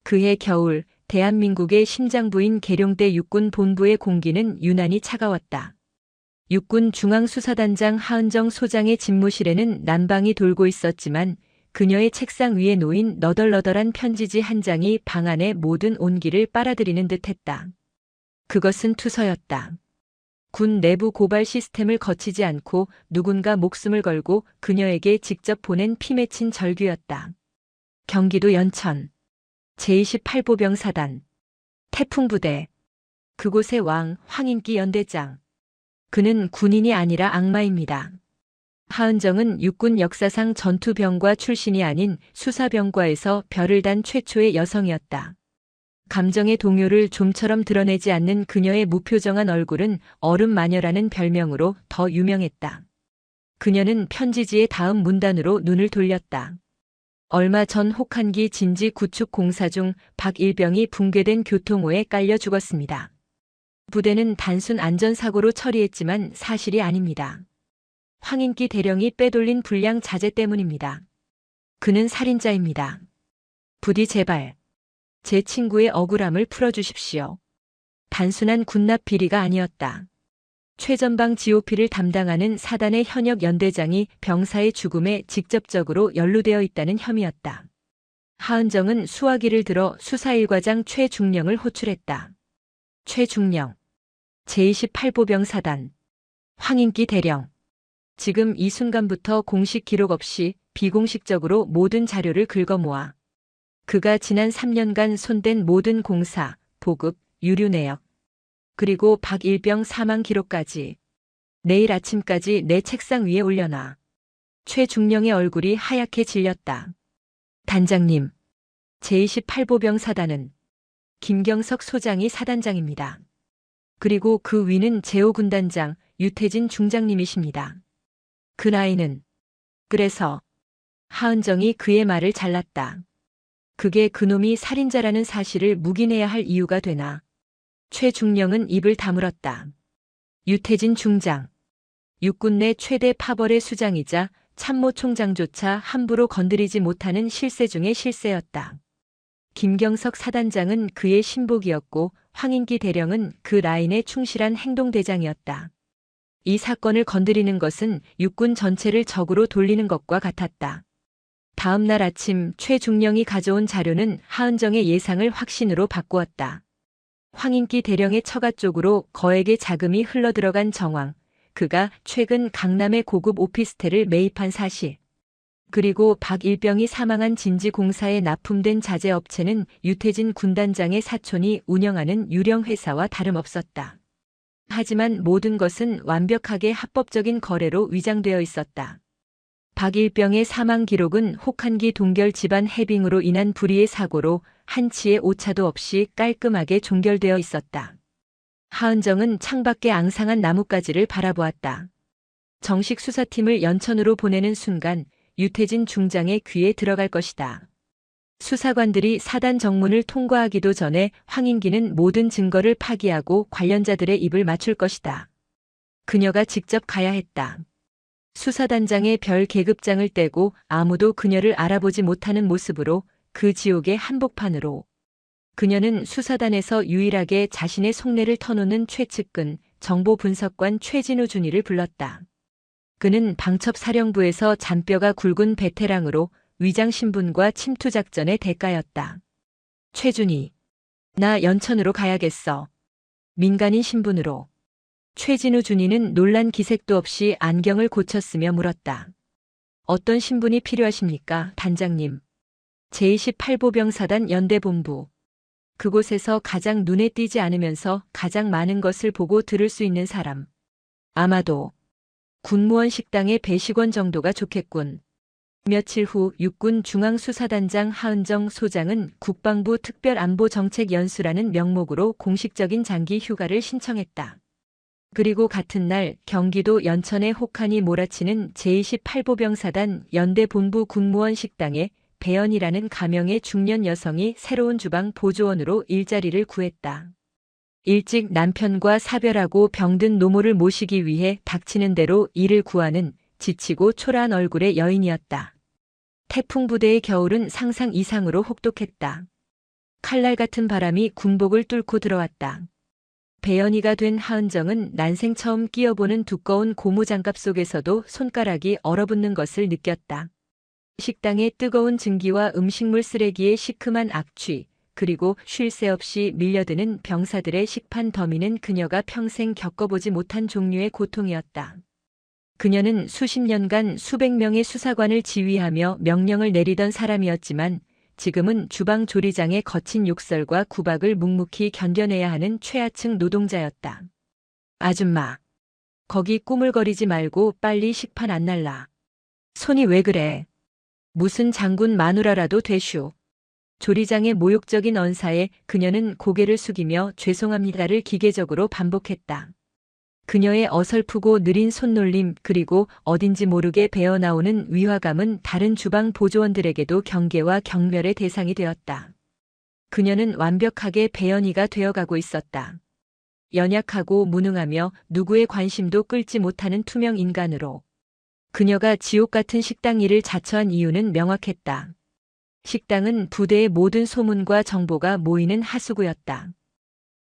그해 겨울 대한민국의 심장부인 계룡대 육군 본부의 공기는 유난히 차가웠다. 육군 중앙수사단장 하은정 소장의 집무실에는 난방이 돌고 있었지만 그녀의 책상 위에 놓인 너덜너덜한 편지지 한 장이 방 안의 모든 온기를 빨아들이는 듯했다. 그것은 투서였다. 군 내부 고발 시스템을 거치지 않고 누군가 목숨을 걸고 그녀에게 직접 보낸 피 맺힌 절규였다. 경기도 연천 제28보병 사단 태풍부대 그곳의 왕 황인기 연대장. 그는 군인이 아니라 악마입니다. 하은정은 육군 역사상 전투병과 출신이 아닌 수사병과에서 별을 단 최초의 여성이었다. 감정의 동요를 좀처럼 드러내지 않는 그녀의 무표정한 얼굴은 얼음마녀라는 별명으로 더 유명했다. 그녀는 편지지의 다음 문단으로 눈을 돌렸다. 얼마 전 혹한기 진지 구축 공사 중 박일병이 붕괴된 교통호에 깔려 죽었습니다. 부대는 단순 안전사고로 처리했지만 사실이 아닙니다. 황인기 대령이 빼돌린 불량 자재 때문입니다. 그는 살인자입니다. 부디 제발 제 친구의 억울함을 풀어주십시오. 단순한 군납 비리가 아니었다. 최전방 GOP를 담당하는 사단의 현역 연대장이 병사의 죽음에 직접적으로 연루되어 있다는 혐의였다. 하은정은 수화기를 들어 수사일과장 최중령을 호출했다. 최중령, 제28보병 사단, 황인기 대령. 지금 이 순간부터 공식 기록 없이 비공식적으로 모든 자료를 긁어모아 그가 지난 3년간 손댄 모든 공사, 보급, 유류 내역, 그리고 박일병 사망 기록까지 내일 아침까지 내 책상 위에 올려놔. 최중령의 얼굴이 하얗게 질렸다. 단장님, 제28보병 사단은 김경석 소장이 사단장입니다. 그리고 그 위는 제5군단장 유태진 중장님이십니다. 그 나이는. 그래서 하은정이 그의 말을 잘랐다. 그게 그놈이 살인자라는 사실을 묵인해야 할 이유가 되나. 최중령은 입을 다물었다. 유태진 중장. 육군 내 최대 파벌의 수장이자 참모총장조차 함부로 건드리지 못하는 실세 중의 실세였다. 김경석 사단장은 그의 신복이었고 황인기 대령은 그 라인의 충실한 행동대장이었다. 이 사건을 건드리는 것은 육군 전체를 적으로 돌리는 것과 같았다. 다음 날 아침 최중령이 가져온 자료는 하은정의 예상을 확신으로 바꾸었다. 황인기 대령의 처가 쪽으로 거액의 자금이 흘러들어간 정황, 그가 최근 강남의 고급 오피스텔을 매입한 사실, 그리고 박일병이 사망한 진지공사에 납품된 자재업체는 유태진 군단장의 사촌이 운영하는 유령회사와 다름없었다. 하지만 모든 것은 완벽하게 합법적인 거래로 위장되어 있었다. 박일병의 사망 기록은 혹한기 동결 집안 해빙으로 인한 불의의 사고로 한치의 오차도 없이 깔끔하게 종결되어 있었다. 하은정은 창밖의 앙상한 나뭇가지를 바라보았다. 정식 수사팀을 연천으로 보내는 순간 유태진 중장의 귀에 들어갈 것이다. 수사관들이 사단 정문을 통과하기도 전에 황인기는 모든 증거를 파기하고 관련자들의 입을 맞출 것이다. 그녀가 직접 가야 했다. 수사단장의 별 계급장을 떼고 아무도 그녀를 알아보지 못하는 모습으로 그 지옥의 한복판으로. 그녀는 수사단에서 유일하게 자신의 속내를 터놓는 최측근 정보분석관 최진우 준이를 불렀다. 그는 방첩사령부에서 잔뼈가 굵은 베테랑으로 위장신분과 침투작전의 대가였다. 최준이, 나 연천으로 가야겠어. 민간인 신분으로. 최진우 준이는 놀란 기색도 없이 안경을 고쳤으며 물었다. 어떤 신분이 필요하십니까, 단장님? 제28보병사단 연대본부. 그곳에서 가장 눈에 띄지 않으면서 가장 많은 것을 보고 들을 수 있는 사람. 아마도 군무원 식당의 배식원 정도가 좋겠군. 며칠 후 육군 중앙수사단장 하은정 소장은 국방부 특별안보정책연수라는 명목으로 공식적인 장기 휴가를 신청했다. 그리고 같은 날 경기도 연천의 혹한이 몰아치는 제28보병사단 연대본부 군무원 식당에 배연이라는 가명의 중년 여성이 새로운 주방 보조원으로 일자리를 구했다. 일찍 남편과 사별하고 병든 노모를 모시기 위해 닥치는 대로 일을 구하는 지치고 초라한 얼굴의 여인이었다. 태풍부대의 겨울은 상상 이상으로 혹독했다. 칼날 같은 바람이 군복을 뚫고 들어왔다. 배연이가 된 하은정은 난생 처음 끼어보는 두꺼운 고무장갑 속에서도 손가락이 얼어붙는 것을 느꼈다. 식당의 뜨거운 증기와 음식물 쓰레기의 시큼한 악취, 그리고 쉴 새 없이 밀려드는 병사들의 식판 더미는 그녀가 평생 겪어보지 못한 종류의 고통이었다. 그녀는 수십 년간 수백 명의 수사관을 지휘하며 명령을 내리던 사람이었지만 지금은 주방 조리장의 거친 욕설과 구박을 묵묵히 견뎌내야 하는 최하층 노동자였다. 아줌마, 거기 꾸물거리지 말고 빨리 식판 안 날라. 손이 왜 그래? 무슨 장군 마누라라도 되슈. 조리장의 모욕적인 언사에 그녀는 고개를 숙이며 죄송합니다를 기계적으로 반복했다. 그녀의 어설프고 느린 손놀림 그리고 어딘지 모르게 배어나오는 위화감은 다른 주방 보조원들에게도 경계와 경멸의 대상이 되었다. 그녀는 완벽하게 배연이가 되어가고 있었다. 연약하고 무능하며 누구의 관심도 끌지 못하는 투명 인간으로. 그녀가 지옥 같은 식당 일을 자처한 이유는 명확했다. 식당은 부대의 모든 소문과 정보가 모이는 하수구였다.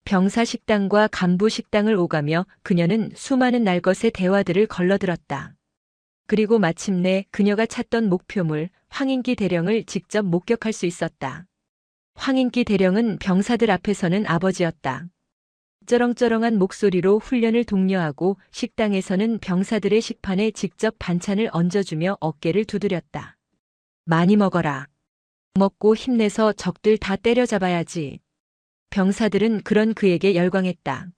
병사 식당과 간부 식당을 오가며 그녀는 수많은 날것의 대화들을 걸러들었다. 그리고 마침내 그녀가 찾던 목표물 황인기 대령을 직접 목격할 수 있었다. 황인기 대령은 병사들 앞에서는 아버지였다. 쩌렁쩌렁한 목소리로 훈련을 독려하고 식당에서는 병사들의 식판에 직접 반찬을 얹어주며 어깨를 두드렸다. 많이 먹어라. 먹고 힘내서 적들 다 때려잡아야지. 병사들은 그런 그에게 열광했다.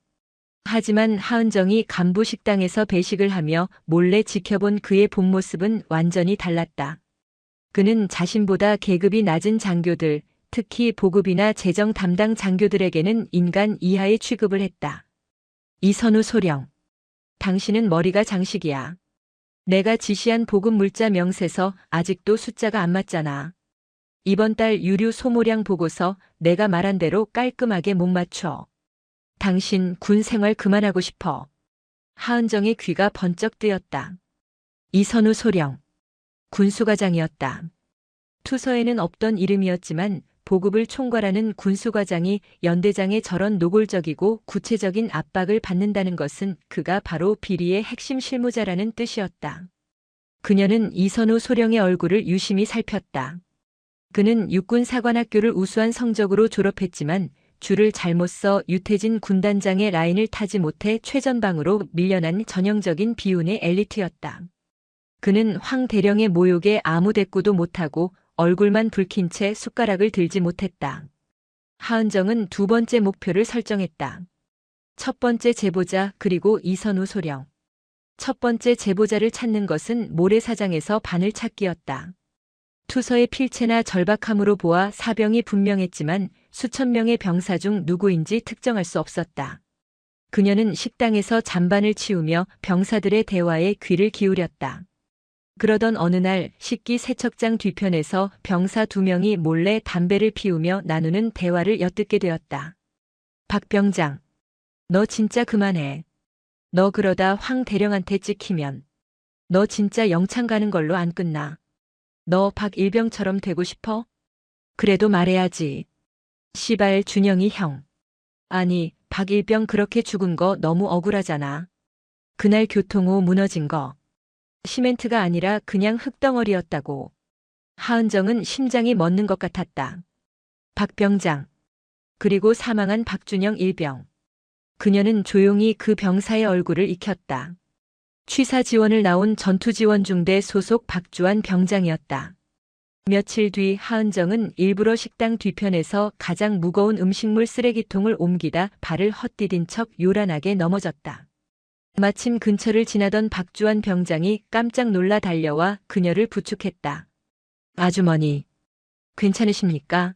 하지만 하은정이 간부 식당에서 배식을 하며 몰래 지켜본 그의 본 모습은 완전히 달랐다. 그는 자신보다 계급이 낮은 장교들, 특히 보급이나 재정 담당 장교들에게는 인간 이하의 취급을 했다. 이선우 소령. 당신은 머리가 장식이야. 내가 지시한 보급 물자 명세서 아직도 숫자가 안 맞잖아. 이번 달 유류 소모량 보고서 내가 말한 대로 깔끔하게 못 맞춰. 당신 군 생활 그만하고 싶어. 하은정의 귀가 번쩍 뜨였다. 이선우 소령. 군수과장이었다. 투서에는 없던 이름이었지만 보급을 총괄하는 군수과장이 연대장의 저런 노골적이고 구체적인 압박을 받는다는 것은 그가 바로 비리의 핵심 실무자라는 뜻이었다. 그녀는 이선우 소령의 얼굴을 유심히 살폈다. 그는 육군 사관학교를 우수한 성적으로 졸업했지만 줄을 잘못 써 유태진 군단장의 라인을 타지 못해 최전방으로 밀려난 전형적인 비운의 엘리트였다. 그는 황 대령의 모욕에 아무 대꾸도 못하고 얼굴만 붉힌 채 숟가락을 들지 못했다. 하은정은 두 번째 목표를 설정했다. 첫 번째 제보자 그리고 이선우 소령. 첫 번째 제보자를 찾는 것은 모래사장에서 바늘 찾기였다. 투서의 필체나 절박함으로 보아 사병이 분명했지만 수천 명의 병사 중 누구인지 특정할 수 없었다. 그녀는 식당에서 잔반을 치우며 병사들의 대화에 귀를 기울였다. 그러던 어느 날 식기 세척장 뒤편에서 병사 2명이 몰래 담배를 피우며 나누는 대화를 엿듣게 되었다. 박 병장, 너 진짜 그만해. 너 그러다 황 대령한테 찍히면 너 진짜 영창 가는 걸로 안 끝나. 너 박일병처럼 되고 싶어? 그래도 말해야지. 시발 준영이 형. 아니, 박일병 그렇게 죽은 거 너무 억울하잖아. 그날 교통호 무너진 거. 시멘트가 아니라 그냥 흙덩어리였다고. 하은정은 심장이 멎는 것 같았다. 박 병장. 그리고 사망한 박준영 일병. 그녀는 조용히 그 병사의 얼굴을 익혔다. 취사 지원을 나온 전투지원중대 소속 박주환 병장이었다. 며칠 뒤 하은정은 일부러 식당 뒤편에서 가장 무거운 음식물 쓰레기통을 옮기다 발을 헛디딘 척 요란하게 넘어졌다. 마침 근처를 지나던 박주환 병장이 깜짝 놀라 달려와 그녀를 부축했다. 아주머니, 괜찮으십니까?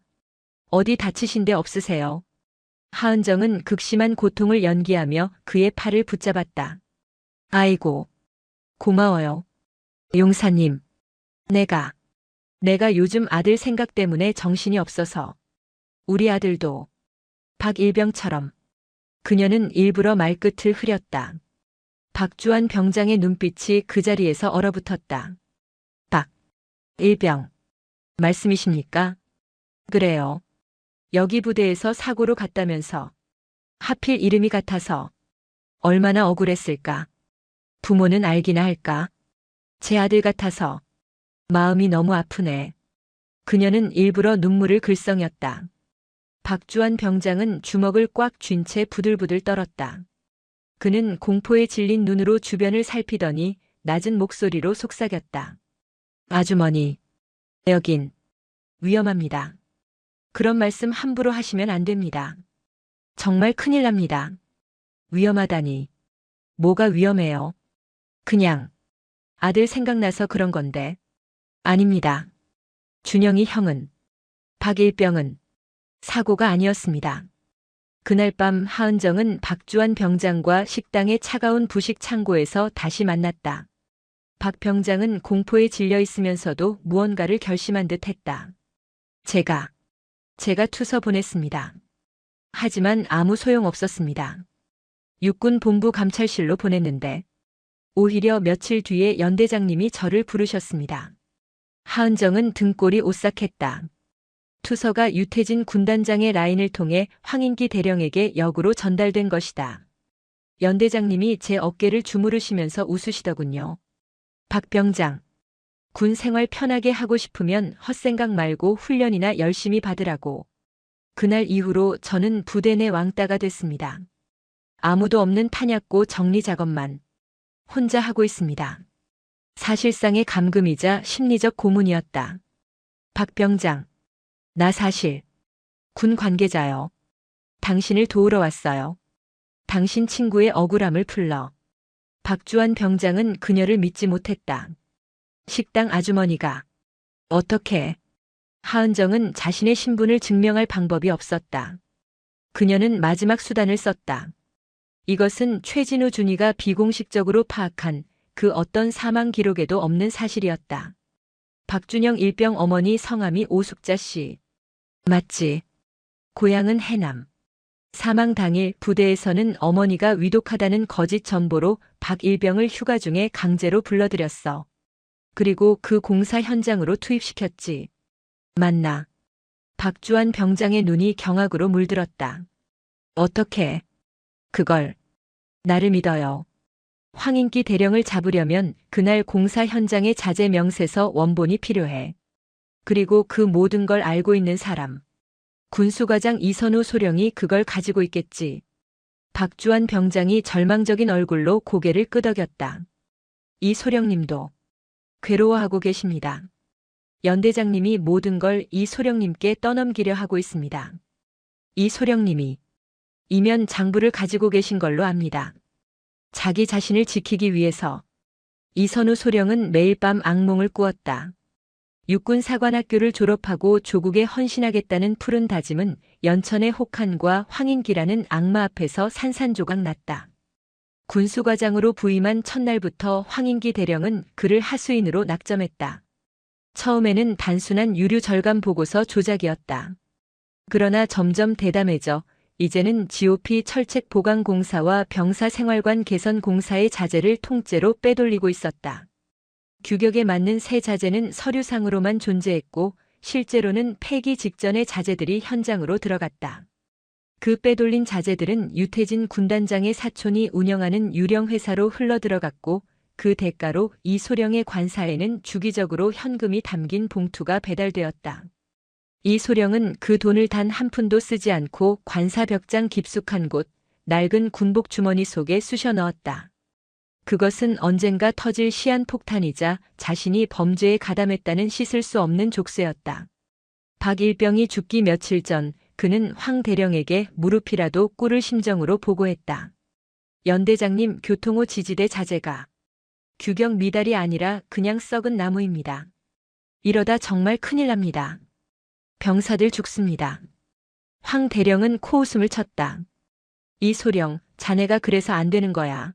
어디 다치신 데 없으세요? 하은정은 극심한 고통을 연기하며 그의 팔을 붙잡았다. 아이고, 고마워요. 용사님, 내가 요즘 아들 생각 때문에 정신이 없어서. 우리 아들도 박일병처럼. 그녀는 일부러 말끝을 흐렸다. 박주환 병장의 눈빛이 그 자리에서 얼어붙었다. 박 일병, 말씀이십니까? 그래요. 여기 부대에서 사고로 갔다면서. 하필 이름이 같아서. 얼마나 억울했을까. 부모는 알기나 할까. 제 아들 같아서. 마음이 너무 아프네. 그녀는 일부러 눈물을 글썽였다. 박주환 병장은 주먹을 꽉 쥔 채 부들부들 떨었다. 그는 공포에 질린 눈으로 주변을 살피더니 낮은 목소리로 속삭였다. 아주머니, 여긴 위험합니다. 그런 말씀 함부로 하시면 안 됩니다. 정말 큰일 납니다. 위험하다니. 뭐가 위험해요? 그냥 아들 생각나서 그런 건데. 아닙니다. 준영이 형은, 박일병은 사고가 아니었습니다. 그날 밤 하은정은 박주환 병장과 식당의 차가운 부식 창고에서 다시 만났다. 박 병장은 공포에 질려 있으면서도 무언가를 결심한 듯 했다. 제가 투서 보냈습니다. 하지만 아무 소용 없었습니다. 육군 본부 감찰실로 보냈는데 오히려 며칠 뒤에 연대장님이 저를 부르셨습니다. 하은정은 등골이 오싹했다. 투서가 유태진 군단장의 라인을 통해 황인기 대령에게 역으로 전달된 것이다. 연대장님이 제 어깨를 주무르시면서 웃으시더군요. 박 병장, 군 생활 편하게 하고 싶으면 헛생각 말고 훈련이나 열심히 받으라고. 그날 이후로 저는 부대 내 왕따가 됐습니다. 아무도 없는 탄약고 정리 작업만 혼자 하고 있습니다. 사실상의 감금이자 심리적 고문이었다. 박 병장, 나 사실 군 관계자요. 당신을 도우러 왔어요. 당신 친구의 억울함을 풀러. 박주환 병장은 그녀를 믿지 못했다. 식당 아주머니가 어떻게? 하은정은 자신의 신분을 증명할 방법이 없었다. 그녀는 마지막 수단을 썼다. 이것은 최진우 준이가 비공식적으로 파악한 그 어떤 사망 기록에도 없는 사실이었다. 박준영 일병 어머니 성함이 오숙자 씨. 맞지. 고향은 해남. 사망 당일 부대에서는 어머니가 위독하다는 거짓 전보로 박 일병을 휴가 중에 강제로 불러들였어. 그리고 그 공사 현장으로 투입시켰지. 맞나? 박주환 병장의 눈이 경악으로 물들었다. 어떻게? 그걸. 나를 믿어요. 황인기 대령을 잡으려면 그날 공사 현장의 자재 명세서 원본이 필요해. 그리고 그 모든 걸 알고 있는 사람. 군수과장 이선우 소령이 그걸 가지고 있겠지. 박주환 병장이 절망적인 얼굴로 고개를 끄덕였다. 이 소령님도 괴로워하고 계십니다. 연대장님이 모든 걸 이 소령님께 떠넘기려 하고 있습니다. 이 소령님이 이면 장부를 가지고 계신 걸로 압니다. 자기 자신을 지키기 위해서. 이선우 소령은 매일 밤 악몽을 꾸었다. 육군 사관학교를 졸업하고 조국에 헌신하겠다는 푸른 다짐은 연천의 혹한과 황인기라는 악마 앞에서 산산조각 났다. 군수과장으로 부임한 첫날부터 황인기 대령은 그를 하수인으로 낙점했다. 처음에는 단순한 유류 절감 보고서 조작이었다. 그러나 점점 대담해져 이제는 GOP 철책 보강 공사와 병사 생활관 개선 공사의 자재를 통째로 빼돌리고 있었다. 규격에 맞는 새 자재는 서류상으로만 존재했고 실제로는 폐기 직전의 자재들이 현장으로 들어갔다. 그 빼돌린 자재들은 유태진 군단장의 사촌이 운영하는 유령 회사로 흘러들어갔고 그 대가로 이소령의 관사에는 주기적으로 현금이 담긴 봉투가 배달되었다. 이소령은 그 돈을 단 한 푼도 쓰지 않고 관사 벽장 깊숙한 곳 낡은 군복 주머니 속에 쑤셔 넣었다. 그것은 언젠가 터질 시한폭탄이자 자신이 범죄에 가담했다는 씻을 수 없는 족쇄였다. 박일병이 죽기 며칠 전 그는 황 대령에게 무릎이라도 꿇을 심정으로 보고했다. 연대장님, 교통호 지지대 자재가 규격 미달이 아니라 그냥 썩은 나무입니다. 이러다 정말 큰일 납니다. 병사들 죽습니다. 황 대령은 코웃음을 쳤다. 이소령, 자네가 그래서 안 되는 거야.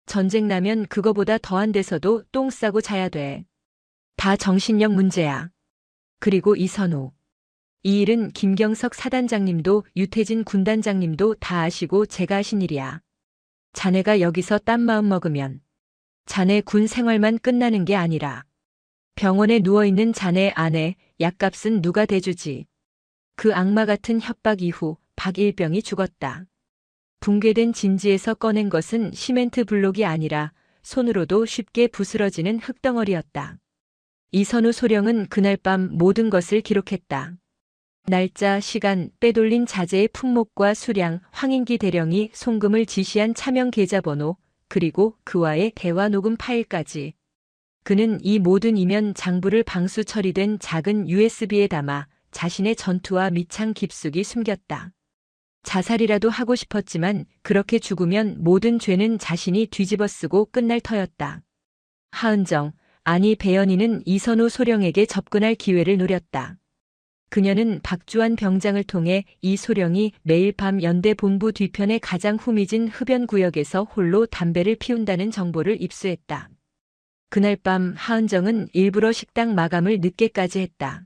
전쟁 나면 그거보다 더한 데서도 똥 싸고 자야 돼. 다 정신력 문제야. 그리고 이선우. 이 일은 김경석 사단장님도 유태진 군단장님도 다 아시고 제가 하신 일이야. 자네가 여기서 딴 마음 먹으면 자네 군 생활만 끝나는 게 아니라 병원에 누워있는 자네 아내 약값은 누가 대주지. 그 악마 같은 협박 이후 박일병이 죽었다. 붕괴된 진지에서 꺼낸 것은 시멘트 블록이 아니라 손으로도 쉽게 부스러지는 흙덩어리였다. 이선우 소령은 그날 밤 모든 것을 기록했다. 날짜, 시간, 빼돌린 자재의 품목과 수량, 황인기 대령이 송금을 지시한 차명 계좌번호, 그리고 그와의 대화 녹음 파일까지. 그는 이 모든 이면 장부를 방수 처리된 작은 USB에 담아 자신의 전투와 미창 깊숙이 숨겼다. 자살이라도 하고 싶었지만 그렇게 죽으면 모든 죄는 자신이 뒤집어쓰고 끝날 터였다. 하은정, 아니 배연희는 이선우 소령에게 접근할 기회를 노렸다. 그녀는 박주환 병장을 통해 이 소령이 매일 밤 연대 본부 뒤편의 가장 후미진 흡연 구역에서 홀로 담배를 피운다는 정보를 입수했다. 그날 밤 하은정은 일부러 식당 마감을 늦게까지 했다.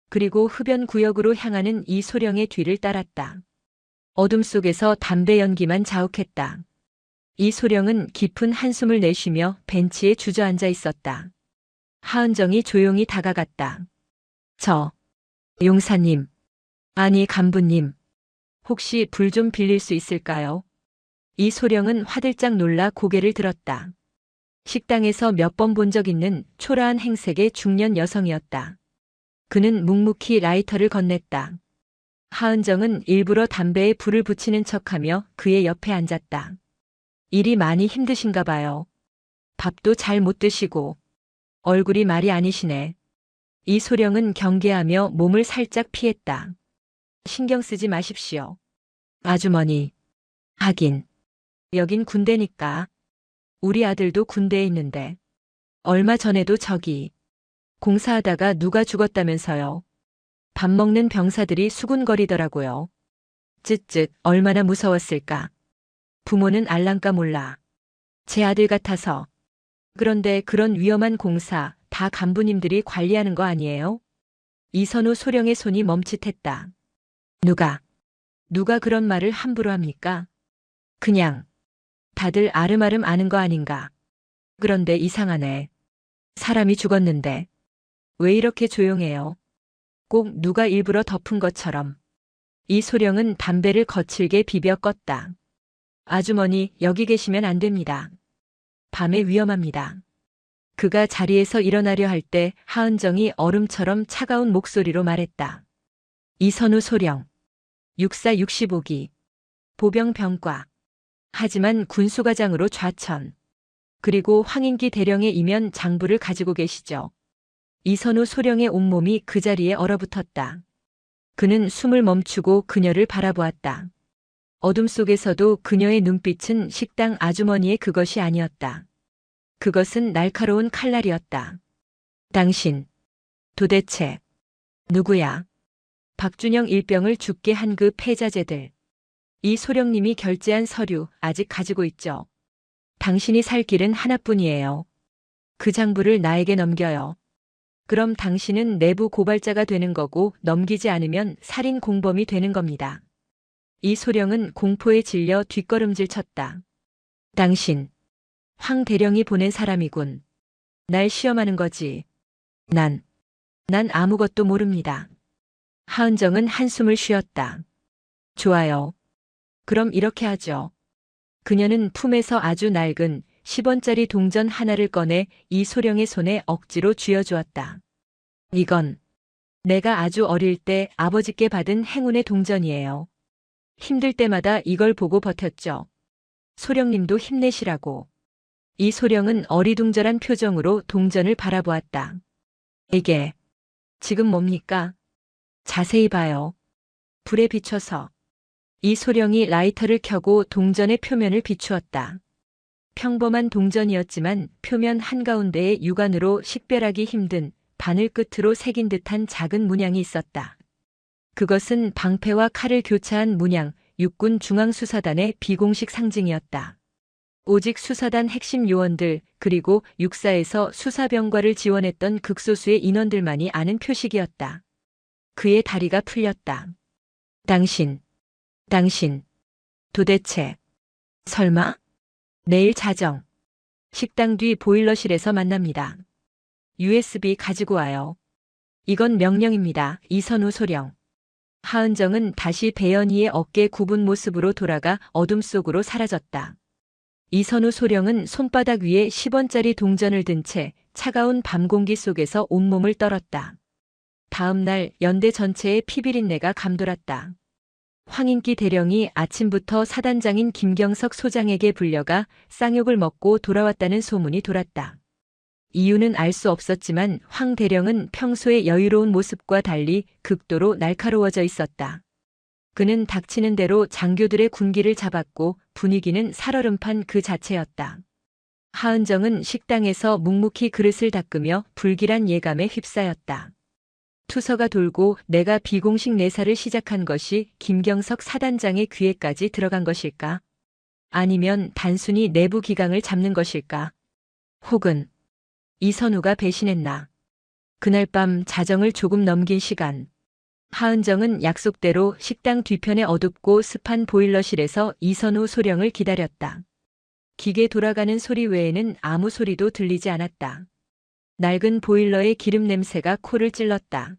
그리고 흡연 구역으로 향하는 이 소령의 뒤를 따랐다. 어둠 속에서 담배 연기만 자욱했다. 이 소령은 깊은 한숨을 내쉬며 벤치에 주저앉아 있었다. 하은정이 조용히 다가갔다. 용사님. 아니 간부님. 혹시 불 좀 빌릴 수 있을까요? 이 소령은 화들짝 놀라 고개를 들었다. 식당에서 몇 번 본 적 있는 초라한 행색의 중년 여성이었다. 그는 묵묵히 라이터를 건넸다. 하은정은 일부러 담배에 불을 붙이는 척하며 그의 옆에 앉았다. 일이 많이 힘드신가 봐요. 밥도 잘 못 드시고. 얼굴이 말이 아니시네. 이 소령은 경계하며 몸을 살짝 피했다. 신경 쓰지 마십시오. 아주머니. 하긴. 여긴 군대니까. 우리 아들도 군대에 있는데. 얼마 전에도 저기. 공사하다가 누가 죽었다면서요. 밥 먹는 병사들이 수군거리더라고요. 쯧쯧 얼마나 무서웠을까. 부모는 알랑까 몰라. 제 아들 같아서. 그런데 그런 위험한 공사 다 간부님들이 관리하는 거 아니에요? 이선우 소령의 손이 멈칫했다. 누가 그런 말을 함부로 합니까? 그냥 다들 아름아름 아는 거 아닌가. 그런데 이상하네. 사람이 죽었는데 왜 이렇게 조용해요? 꼭 누가 일부러 덮은 것처럼. 이 소령은 담배를 거칠게 비벼 껐다. 아주머니, 여기 계시면 안 됩니다. 밤에 위험합니다. 그가 자리에서 일어나려 할 때 하은정이 얼음처럼 차가운 목소리로 말했다. 이선우 소령. 육사 65기. 보병병과. 하지만 군수과장으로 좌천. 그리고 황인기 대령의 이면 장부를 가지고 계시죠. 이선우 소령의 온몸이 그 자리에 얼어붙었다. 그는 숨을 멈추고 그녀를 바라보았다. 어둠 속에서도 그녀의 눈빛은 식당 아주머니의 그것이 아니었다. 그것은 날카로운 칼날이었다. 당신, 도대체, 누구야? 박준영 일병을 죽게 한 그 패자제들. 이 소령님이 결제한 서류 아직 가지고 있죠. 당신이 살 길은 하나뿐이에요. 그 장부를 나에게 넘겨요. 그럼 당신은 내부 고발자가 되는 거고 넘기지 않으면 살인 공범이 되는 겁니다. 이 소령은 공포에 질려 뒷걸음질 쳤다. 당신, 황 대령이 보낸 사람이군. 날 시험하는 거지. 난 아무것도 모릅니다. 하은정은 한숨을 쉬었다. 좋아요. 그럼 이렇게 하죠. 그녀는 품에서 아주 낡은 10원짜리 동전 하나를 꺼내 이 소령의 손에 억지로 쥐어주었다. 이건 내가 아주 어릴 때 아버지께 받은 행운의 동전이에요. 힘들 때마다 이걸 보고 버텼죠. 소령님도 힘내시라고. 이 소령은 어리둥절한 표정으로 동전을 바라보았다. 이게 지금 뭡니까? 자세히 봐요. 불에 비춰서. 이 소령이 라이터를 켜고 동전의 표면을 비추었다. 평범한 동전이었지만 표면 한가운데에 육안으로 식별하기 힘든 바늘 끝으로 새긴 듯한 작은 문양이 있었다. 그것은 방패와 칼을 교차한 문양, 육군 중앙수사단의 비공식 상징이었다. 오직 수사단 핵심 요원들 그리고 육사에서 수사병과를 지원했던 극소수의 인원들만이 아는 표식이었다. 그의 다리가 풀렸다. 당신, 도대체, 설마? 내일 자정. 식당 뒤 보일러실에서 만납니다. USB 가지고 와요. 이건 명령입니다. 이선우 소령. 하은정은 다시 배연희의 어깨 굽은 모습으로 돌아가 어둠 속으로 사라졌다. 이선우 소령은 손바닥 위에 10원짜리 동전을 든 채 차가운 밤 공기 속에서 온몸을 떨었다. 다음 날 연대 전체에 피비린내가 감돌았다. 황인기 대령이 아침부터 사단장인 김경석 소장에게 불려가 쌍욕을 먹고 돌아왔다는 소문이 돌았다. 이유는 알 수 없었지만 황 대령은 평소의 여유로운 모습과 달리 극도로 날카로워져 있었다. 그는 닥치는 대로 장교들의 군기를 잡았고 분위기는 살얼음판 그 자체였다. 하은정은 식당에서 묵묵히 그릇을 닦으며 불길한 예감에 휩싸였다. 투서가 돌고 내가 비공식 내사를 시작한 것이 김경석 사단장의 귀에까지 들어간 것일까? 아니면 단순히 내부 기강을 잡는 것일까? 혹은 이선우가 배신했나? 그날 밤 자정을 조금 넘긴 시간. 하은정은 약속대로 식당 뒤편의 어둡고 습한 보일러실에서 이선우 소령을 기다렸다. 기계 돌아가는 소리 외에는 아무 소리도 들리지 않았다. 낡은 보일러의 기름 냄새가 코를 찔렀다.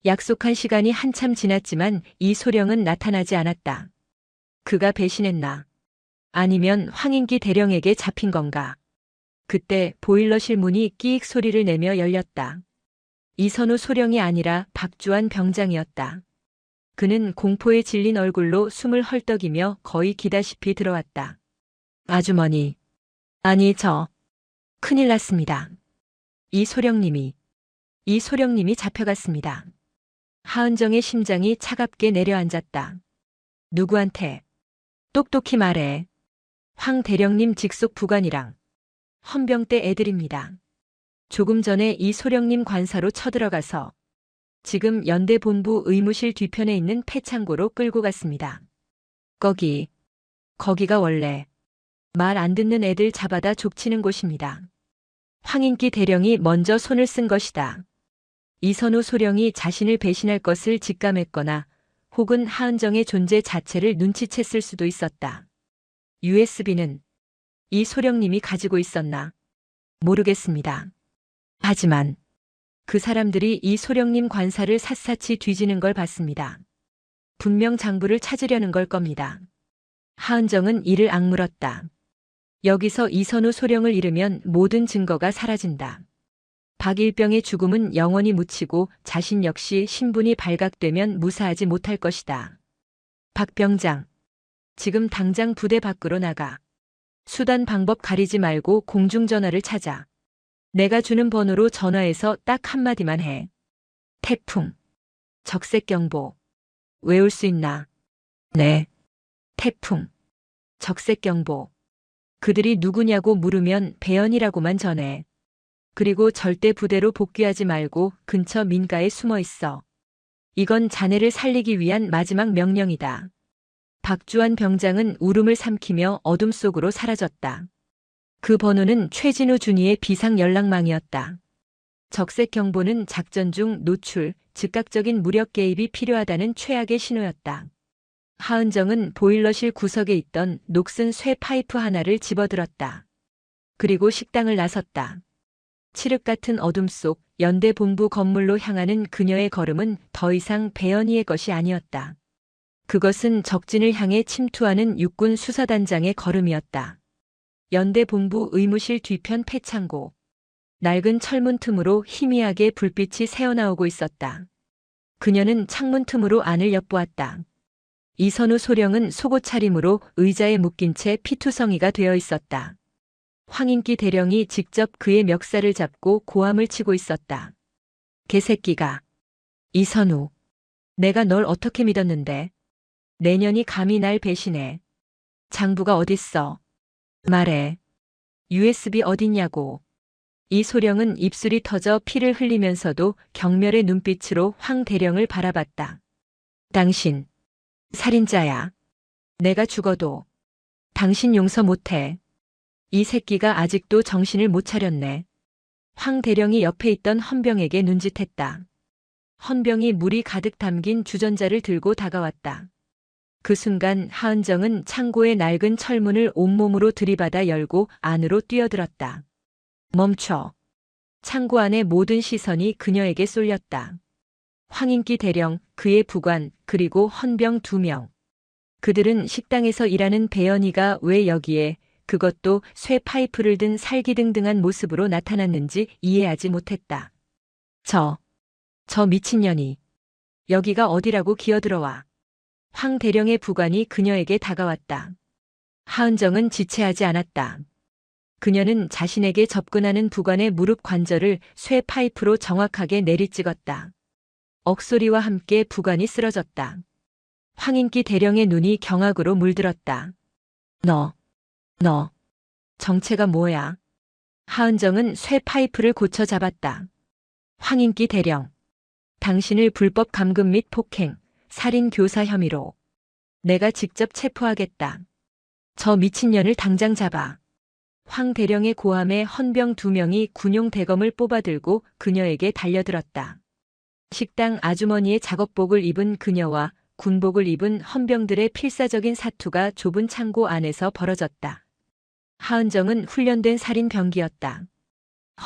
약속한 시간이 한참 지났지만 이 소령은 나타나지 않았다. 그가 배신했나? 아니면 황인기 대령에게 잡힌 건가? 그때 보일러실 문이 끼익 소리를 내며 열렸다. 이선우 소령이 아니라 박주환 병장이었다. 그는 공포에 질린 얼굴로 숨을 헐떡이며 거의 기다시피 들어왔다. 아주머니. 아니 큰일 났습니다. 이 소령님이 잡혀갔습니다. 하은정의 심장이 차갑게 내려앉았다. 누구한테? 똑똑히 말해. 황 대령님 직속 부관이랑 헌병대 애들입니다. 조금 전에 이 소령님 관사로 쳐들어가서 지금 연대 본부 의무실 뒤편에 있는 폐창고로 끌고 갔습니다. 거기가 원래 말 안 듣는 애들 잡아다 족치는 곳입니다. 황인기 대령이 먼저 손을 쓴 것이다. 이선우 소령이 자신을 배신할 것을 직감했거나 혹은 하은정의 존재 자체를 눈치챘을 수도 있었다. USB는 이 소령님이 가지고 있었나? 모르겠습니다. 하지만 그 사람들이 이 소령님 관사를 샅샅이 뒤지는 걸 봤습니다. 분명 장부를 찾으려는 걸 겁니다. 하은정은 이를 악물었다. 여기서 이선우 소령을 잃으면 모든 증거가 사라진다. 박일병의 죽음은 영원히 묻히고 자신 역시 신분이 발각되면 무사하지 못할 것이다. 박 병장, 지금 당장 부대 밖으로 나가. 수단 방법 가리지 말고 공중전화를 찾아. 내가 주는 번호로 전화해서 딱 한마디만 해. 태풍. 적색경보. 외울 수 있나? 네. 태풍. 적색경보. 그들이 누구냐고 물으면 배연이라고만 전해. 그리고 절대 부대로 복귀하지 말고 근처 민가에 숨어 있어. 이건 자네를 살리기 위한 마지막 명령이다. 박주환 병장은 울음을 삼키며 어둠 속으로 사라졌다. 그 번호는 최진우 준이의 비상 연락망이었다. 적색 경보는 작전 중 노출, 즉각적인 무력 개입이 필요하다는 최악의 신호였다. 하은정은 보일러실 구석에 있던 녹슨 쇠 파이프 하나를 집어들었다. 그리고 식당을 나섰다. 칠흑 같은 어둠 속 연대 본부 건물로 향하는 그녀의 걸음은 더 이상 배연희의 것이 아니었다. 그것은 적진을 향해 침투하는 육군 수사단장의 걸음이었다. 연대 본부 의무실 뒤편 폐창고. 낡은 철문 틈으로 희미하게 불빛이 새어나오고 있었다. 그녀는 창문 틈으로 안을 엿보았다. 이선우 소령은 속옷 차림으로 의자에 묶인 채 피투성이가 되어 있었다. 황인기 대령이 직접 그의 멱살을 잡고 고함을 치고 있었다. 개새끼가. 이선우. 내가 널 어떻게 믿었는데. 내년이 감히 날 배신해. 장부가 어딨어. 말해. USB 어딨냐고. 이 소령은 입술이 터져 피를 흘리면서도 경멸의 눈빛으로 황 대령을 바라봤다. 당신. 살인자야. 내가 죽어도. 당신 용서 못해. 이 새끼가 아직도 정신을 못 차렸네. 황 대령이 옆에 있던 헌병에게 눈짓했다. 헌병이 물이 가득 담긴 주전자를 들고 다가왔다. 그 순간 하은정은 창고의 낡은 철문을 온몸으로 들이받아 열고 안으로 뛰어들었다. 멈춰. 창고 안의 모든 시선이 그녀에게 쏠렸다. 황인기 대령, 그의 부관, 그리고 헌병 2명. 그들은 식당에서 일하는 배연이가 왜 여기에, 그것도 쇠 파이프를 든 살기등등한 모습으로 나타났는지 이해하지 못했다. 저 미친년이. 여기가 어디라고 기어들어와. 황 대령의 부관이 그녀에게 다가왔다. 하은정은 지체하지 않았다. 그녀는 자신에게 접근하는 부관의 무릎 관절을 쇠 파이프로 정확하게 내리찍었다. 억소리와 함께 부관이 쓰러졌다. 황인기 대령의 눈이 경악으로 물들었다. 너, 정체가 뭐야? 하은정은 쇠 파이프를 고쳐 잡았다. 황인기 대령, 당신을 불법 감금 및 폭행, 살인 교사 혐의로 내가 직접 체포하겠다. 저 미친년을 당장 잡아. 황 대령의 고함에 헌병 2명이 군용 대검을 뽑아들고 그녀에게 달려들었다. 식당 아주머니의 작업복을 입은 그녀와 군복을 입은 헌병들의 필사적인 사투가 좁은 창고 안에서 벌어졌다. 하은정은 훈련된 살인 병기였다.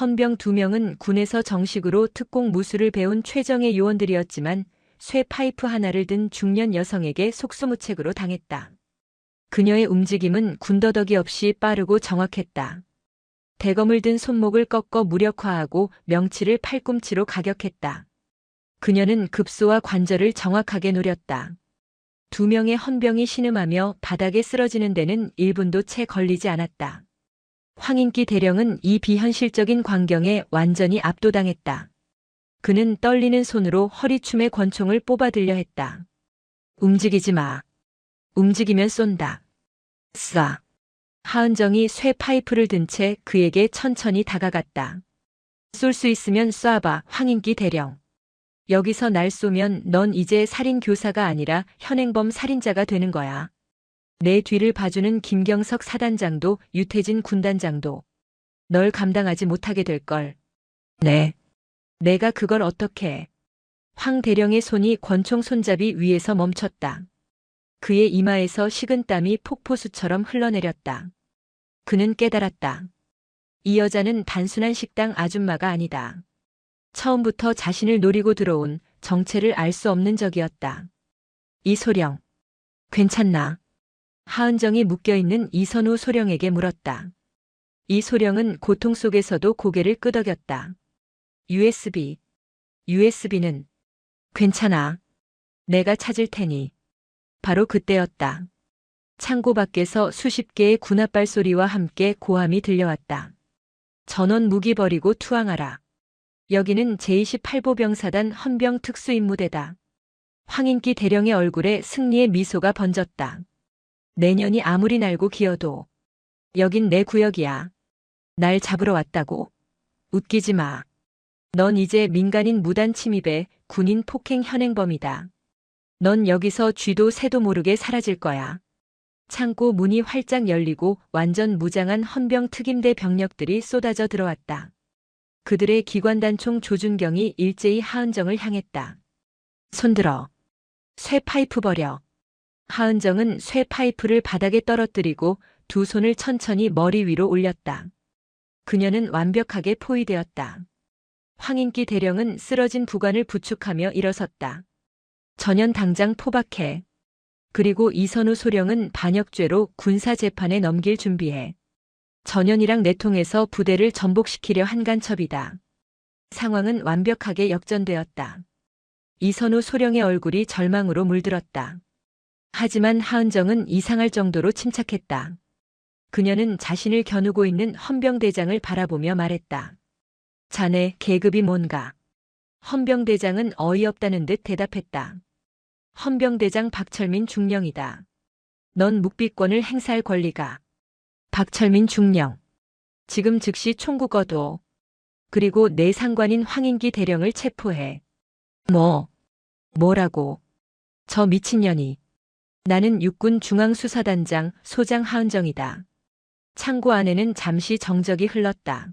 헌병 2명은 군에서 정식으로 특공 무술을 배운 최정예 요원들이었지만 쇠 파이프 하나를 든 중년 여성에게 속수무책으로 당했다. 그녀의 움직임은 군더더기 없이 빠르고 정확했다. 대검을 든 손목을 꺾어 무력화하고 명치를 팔꿈치로 가격했다. 그녀는 급소와 관절을 정확하게 노렸다. 2명의 헌병이 신음하며 바닥에 쓰러지는 데는 1분도 채 걸리지 않았다. 황인기 대령은 이 비현실적인 광경에 완전히 압도당했다. 그는 떨리는 손으로 허리춤에 권총을 뽑아들려 했다. 움직이지 마. 움직이면 쏜다. 쏴. 하은정이 쇠 파이프를 든 채 그에게 천천히 다가갔다. 쏠 수 있으면 쏴봐, 황인기 대령. 여기서 날 쏘면 넌 이제 살인 교사가 아니라 현행범 살인자가 되는 거야. 내 뒤를 봐주는 김경석 사단장도 유태진 군단장도 널 감당하지 못하게 될걸. 네. 내가 그걸 어떻게 해. 황 대령의 손이 권총 손잡이 위에서 멈췄다. 그의 이마에서 식은 땀이 폭포수처럼 흘러내렸다. 그는 깨달았다. 이 여자는 단순한 식당 아줌마가 아니다. 처음부터 자신을 노리고 들어온 정체를 알 수 없는 적이었다. 이소령, 괜찮나? 하은정이 묶여있는 이선우 소령에게 물었다. 이소령은 고통 속에서도 고개를 끄덕였다. USB는 괜찮아. 내가 찾을 테니. 바로 그때였다. 창고 밖에서 수십 개의 군홧발 소리와 함께 고함이 들려왔다. 전원 무기 버리고 투항하라. 여기는 제28보병사단 헌병 특수임무대다. 황인기 대령의 얼굴에 승리의 미소가 번졌다. 내년이 아무리 날고 기어도 여긴 내 구역이야. 날 잡으러 왔다고. 웃기지 마. 넌 이제 민간인 무단 침입에 군인 폭행 현행범이다. 넌 여기서 쥐도 새도 모르게 사라질 거야. 창고 문이 활짝 열리고 완전 무장한 헌병 특임대 병력들이 쏟아져 들어왔다. 그들의 기관단총 조준경이 일제히 하은정을 향했다. 손들어. 쇠 파이프 버려. 하은정은 쇠 파이프를 바닥에 떨어뜨리고 두 손을 천천히 머리 위로 올렸다. 그녀는 완벽하게 포위되었다. 황인기 대령은 쓰러진 부관을 부축하며 일어섰다. 전현 당장 포박해. 그리고 이선우 소령은 반역죄로 군사재판에 넘길 준비해. 전현이랑 내통해서 부대를 전복시키려 한 간첩이다. 상황은 완벽하게 역전되었다. 이선우 소령의 얼굴이 절망으로 물들었다. 하지만 하은정은 이상할 정도로 침착했다. 그녀는 자신을 겨누고 있는 헌병대장을 바라보며 말했다. 자네 계급이 뭔가? 헌병대장은 어이없다는 듯 대답했다. 헌병대장 박철민 중령이다. 넌 묵비권을 행사할 권리가. 박철민 중령. 지금 즉시 총구 얻어. 그리고 내 상관인 황인기 대령을 체포해. 뭐라고? 저 미친년이. 나는 육군 중앙수사단장 소장 하은정이다. 창고 안에는 잠시 정적이 흘렀다.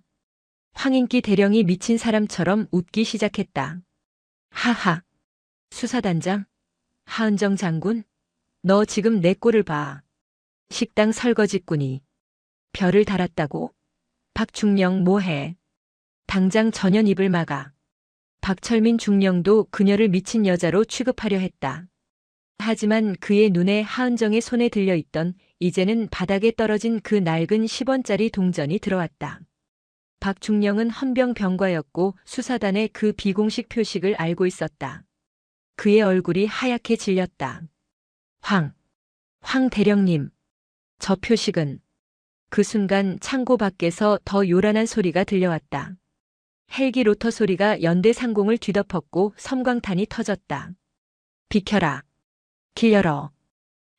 황인기 대령이 미친 사람처럼 웃기 시작했다. 하하. 수사단장? 하은정 장군? 너 지금 내 꼴을 봐. 식당 설거지꾼이. 별을 달았다고? 박중령 뭐해? 당장 전현 입을 막아. 박철민 중령도 그녀를 미친 여자로 취급하려 했다. 하지만 그의 눈에 하은정의 손에 들려있던 이제는 바닥에 떨어진 그 낡은 10원짜리 동전이 들어왔다. 박중령은 헌병 병과였고 수사단의 그 비공식 표식을 알고 있었다. 그의 얼굴이 하얗게 질렸다. 황 대령님. 저 표식은. 그 순간 창고 밖에서 더 요란한 소리가 들려왔다. 헬기 로터 소리가 연대 상공을 뒤덮었고 섬광탄이 터졌다. 비켜라. 길 열어.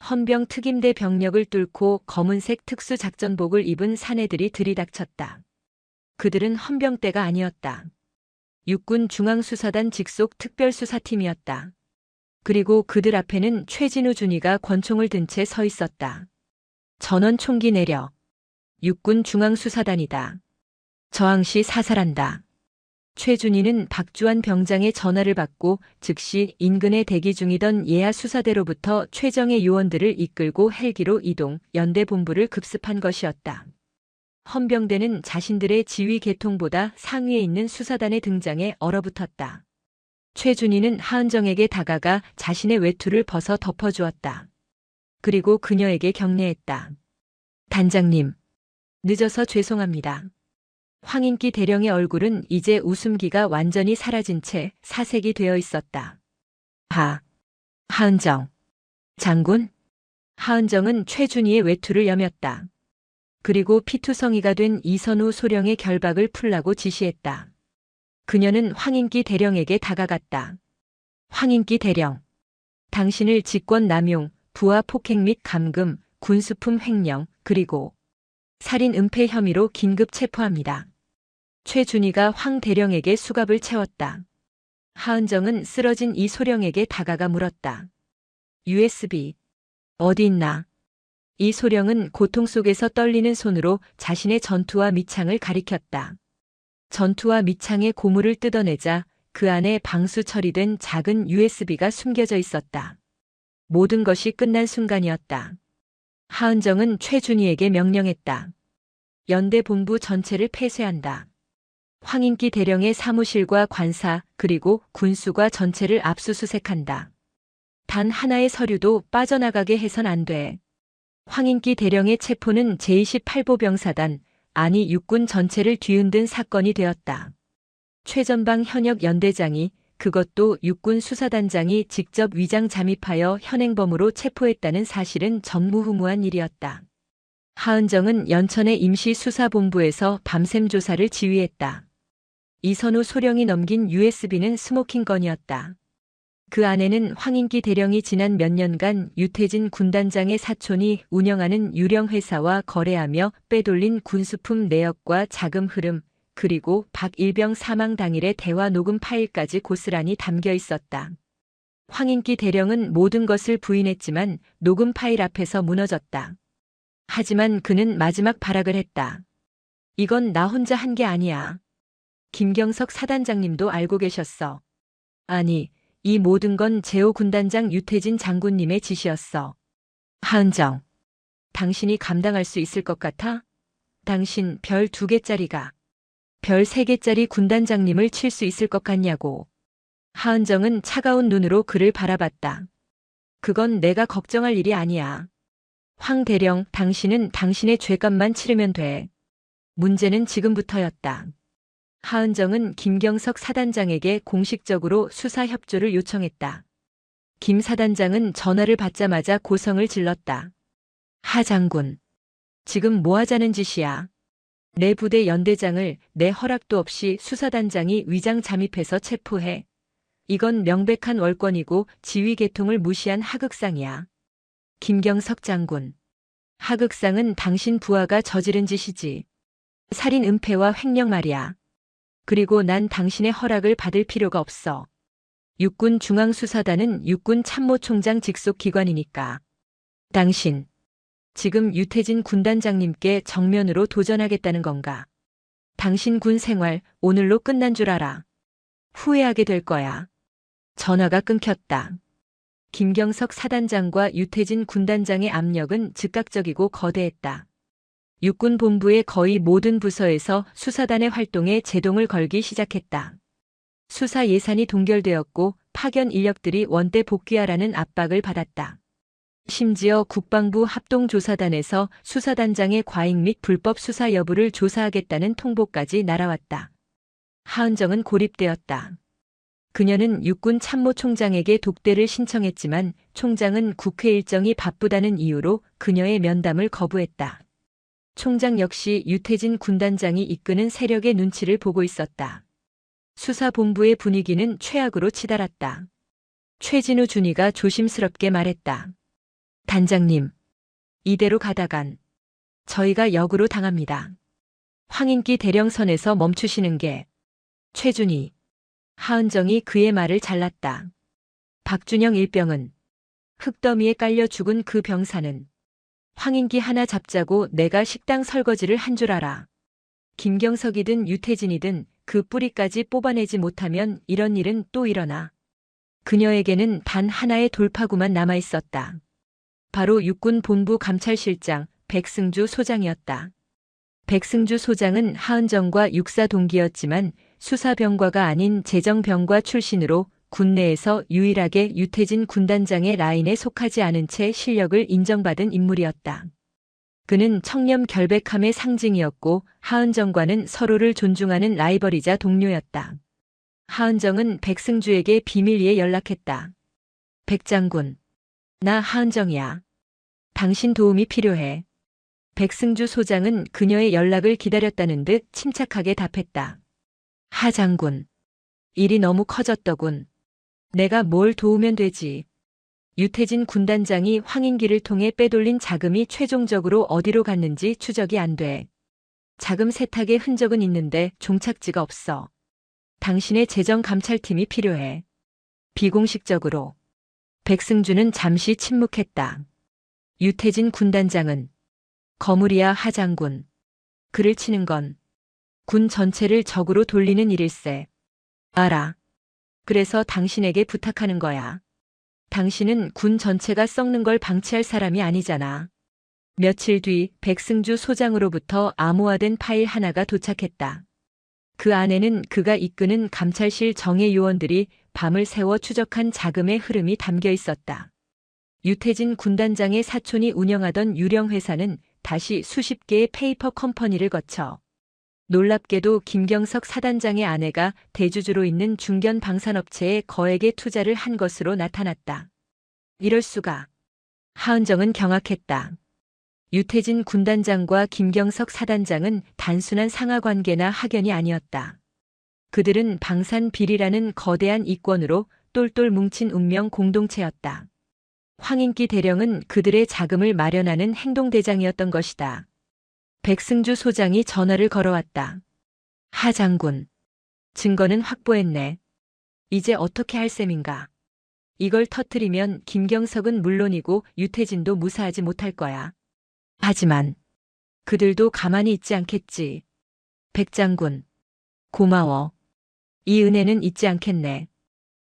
헌병 특임대 병력을 뚫고 검은색 특수작전복을 입은 사내들이 들이닥쳤다. 그들은 헌병대가 아니었다. 육군 중앙수사단 직속 특별수사팀이었다. 그리고 그들 앞에는 최진우 준이가 권총을 든 채 서 있었다. 전원 총기 내려. 육군 중앙수사단이다. 저항시 사살한다. 최준희는 박주환 병장의 전화를 받고 즉시 인근에 대기 중이던 예하 수사대로부터 최정예 요원들을 이끌고 헬기로 이동, 연대 본부를 급습한 것이었다. 헌병대는 자신들의 지휘 계통보다 상위에 있는 수사단의 등장에 얼어붙었다. 최준희는 하은정에게 다가가 자신의 외투를 벗어 덮어주었다. 그리고 그녀에게 경례했다. 단장님, 늦어서 죄송합니다. 황인기 대령의 얼굴은 이제 웃음기가 완전히 사라진 채 사색이 되어 있었다. 하은정. 장군? 하은정은 최준희의 외투를 여몄다. 그리고 피투성이가 된 이선우 소령의 결박을 풀라고 지시했다. 그녀는 황인기 대령에게 다가갔다. 황인기 대령. 당신을 직권 남용, 부하 폭행 및 감금, 군수품 횡령, 그리고 살인 은폐 혐의로 긴급 체포합니다. 최준희가 황 대령에게 수갑을 채웠다. 하은정은 쓰러진 이 소령에게 다가가 물었다. USB. 어디 있나? 이 소령은 고통 속에서 떨리는 손으로 자신의 전투와 밑창을 가리켰다. 전투와 밑창의 고무를 뜯어내자 그 안에 방수 처리된 작은 USB가 숨겨져 있었다. 모든 것이 끝난 순간이었다. 하은정은 최준희에게 명령했다. 연대 본부 전체를 폐쇄한다. 황인기 대령의 사무실과 관사 그리고 군수과 전체를 압수수색한다. 단 하나의 서류도 빠져나가게 해선 안 돼. 황인기 대령의 체포는 제28보병사단, 아니 육군 전체를 뒤흔든 사건이 되었다. 최전방 현역 연대장이, 그것도 육군 수사단장이 직접 위장 잠입하여 현행범으로 체포했다는 사실은 전무후무한 일이었다. 하은정은 연천의 임시수사본부에서 밤샘 조사를 지휘했다. 이선우 소령이 넘긴 USB는 스모킹건이었다. 그 안에는 황인기 대령이 지난 몇 년간 유태진 군단장의 사촌이 운영하는 유령회사와 거래하며 빼돌린 군수품 내역과 자금 흐름, 그리고 박일병 사망 당일의 대화 녹음 파일까지 고스란히 담겨 있었다. 황인기 대령은 모든 것을 부인했지만 녹음 파일 앞에서 무너졌다. 하지만 그는 마지막 발악을 했다. 이건 나 혼자 한 게 아니야. 김경석 사단장님도 알고 계셨어. 아니, 이 모든 건 제5 군단장 유태진 장군님의 지시였어. 하은정, 당신이 감당할 수 있을 것 같아? 당신 별 2개짜리가 별 3개짜리 군단장님을 칠 수 있을 것 같냐고. 하은정은 차가운 눈으로 그를 바라봤다. 그건 내가 걱정할 일이 아니야. 황 대령, 당신은 당신의 죄값만 치르면 돼. 문제는 지금부터였다. 하은정은 김경석 사단장에게 공식적으로 수사 협조를 요청했다. 김 사단장은 전화를 받자마자 고성을 질렀다. 하 장군, 지금 뭐 하자는 짓이야? 내 부대 연대장을 내 허락도 없이 수사단장이 위장 잠입해서 체포해. 이건 명백한 월권이고 지휘 계통을 무시한 하극상이야. 김경석 장군, 하극상은 당신 부하가 저지른 짓이지. 살인 은폐와 횡령 말이야. 그리고 난 당신의 허락을 받을 필요가 없어. 육군 중앙수사단은 육군 참모총장 직속 기관이니까. 당신, 지금 유태진 군단장님께 정면으로 도전하겠다는 건가? 당신 군 생활 오늘로 끝난 줄 알아. 후회하게 될 거야. 전화가 끊겼다. 김경석 사단장과 유태진 군단장의 압력은 즉각적이고 거대했다. 육군 본부의 거의 모든 부서에서 수사단의 활동에 제동을 걸기 시작했다. 수사 예산이 동결되었고 파견 인력들이 원대 복귀하라는 압박을 받았다. 심지어 국방부 합동조사단에서 수사단장의 과잉 및 불법 수사 여부를 조사하겠다는 통보까지 날아왔다. 하은정은 고립되었다. 그녀는 육군 참모총장에게 독대를 신청했지만 총장은 국회 일정이 바쁘다는 이유로 그녀의 면담을 거부했다. 총장 역시 유태진 군단장이 이끄는 세력의 눈치를 보고 있었다. 수사본부의 분위기는 최악으로 치달았다. 최진우 준이가 조심스럽게 말했다. 단장님, 이대로 가다간 저희가 역으로 당합니다. 황인기 대령선에서 멈추시는 게. 최준희. 하은정이 그의 말을 잘랐다. 박준영 일병은 흙더미에 깔려 죽은 그 병사는 황인기 하나 잡자고 내가 식당 설거지를 한 줄 알아. 김경석이든 유태진이든 그 뿌리까지 뽑아내지 못하면 이런 일은 또 일어나. 그녀에게는 단 하나의 돌파구만 남아있었다. 바로 육군 본부 감찰실장 백승주 소장이었다. 백승주 소장은 하은정과 육사 동기였지만 수사병과가 아닌 재정병과 출신으로 군내에서 유일하게 유태진 군단장의 라인에 속하지 않은 채 실력을 인정받은 인물이었다. 그는 청렴 결백함의 상징이었고 하은정과는 서로를 존중하는 라이벌이자 동료였다. 하은정은 백승주에게 비밀리에 연락했다. 백 장군, 나 하은정이야. 당신 도움이 필요해. 백승주 소장은 그녀의 연락을 기다렸다는 듯 침착하게 답했다. 하 장군, 일이 너무 커졌더군. 내가 뭘 도우면 되지. 유태진 군단장이 황인기를 통해 빼돌린 자금이 최종적으로 어디로 갔는지 추적이 안 돼. 자금 세탁의 흔적은 있는데 종착지가 없어. 당신의 재정감찰팀이 필요해. 비공식적으로. 백승주는 잠시 침묵했다. 유태진 군단장은 거물이야 하 장군. 그를 치는 건 군 전체를 적으로 돌리는 일일세. 알아. 그래서 당신에게 부탁하는 거야. 당신은 군 전체가 썩는 걸 방치할 사람이 아니잖아. 며칠 뒤 백승주 소장으로부터 암호화된 파일 하나가 도착했다. 그 안에는 그가 이끄는 감찰실 정예 요원들이 밤을 새워 추적한 자금의 흐름이 담겨 있었다. 유태진 군단장의 사촌이 운영하던 유령 회사는 다시 수십 개의 페이퍼 컴퍼니를 거쳐 놀랍게도 김경석 사단장의 아내가 대주주로 있는 중견 방산업체에 거액의 투자를 한 것으로 나타났다. 이럴 수가. 하은정은 경악했다. 유태진 군단장과 김경석 사단장은 단순한 상하관계나 학연이 아니었다. 그들은 방산 비리라는 거대한 이권으로 똘똘 뭉친 운명 공동체였다. 황인기 대령은 그들의 자금을 마련하는 행동대장이었던 것이다. 백승주 소장이 전화를 걸어왔다. 하 장군. 증거는 확보했네. 이제 어떻게 할 셈인가. 이걸 터뜨리면 김경석은 물론이고 유태진도 무사하지 못할 거야. 하지만 그들도 가만히 있지 않겠지. 백 장군. 고마워. 이 은혜는 잊지 않겠네.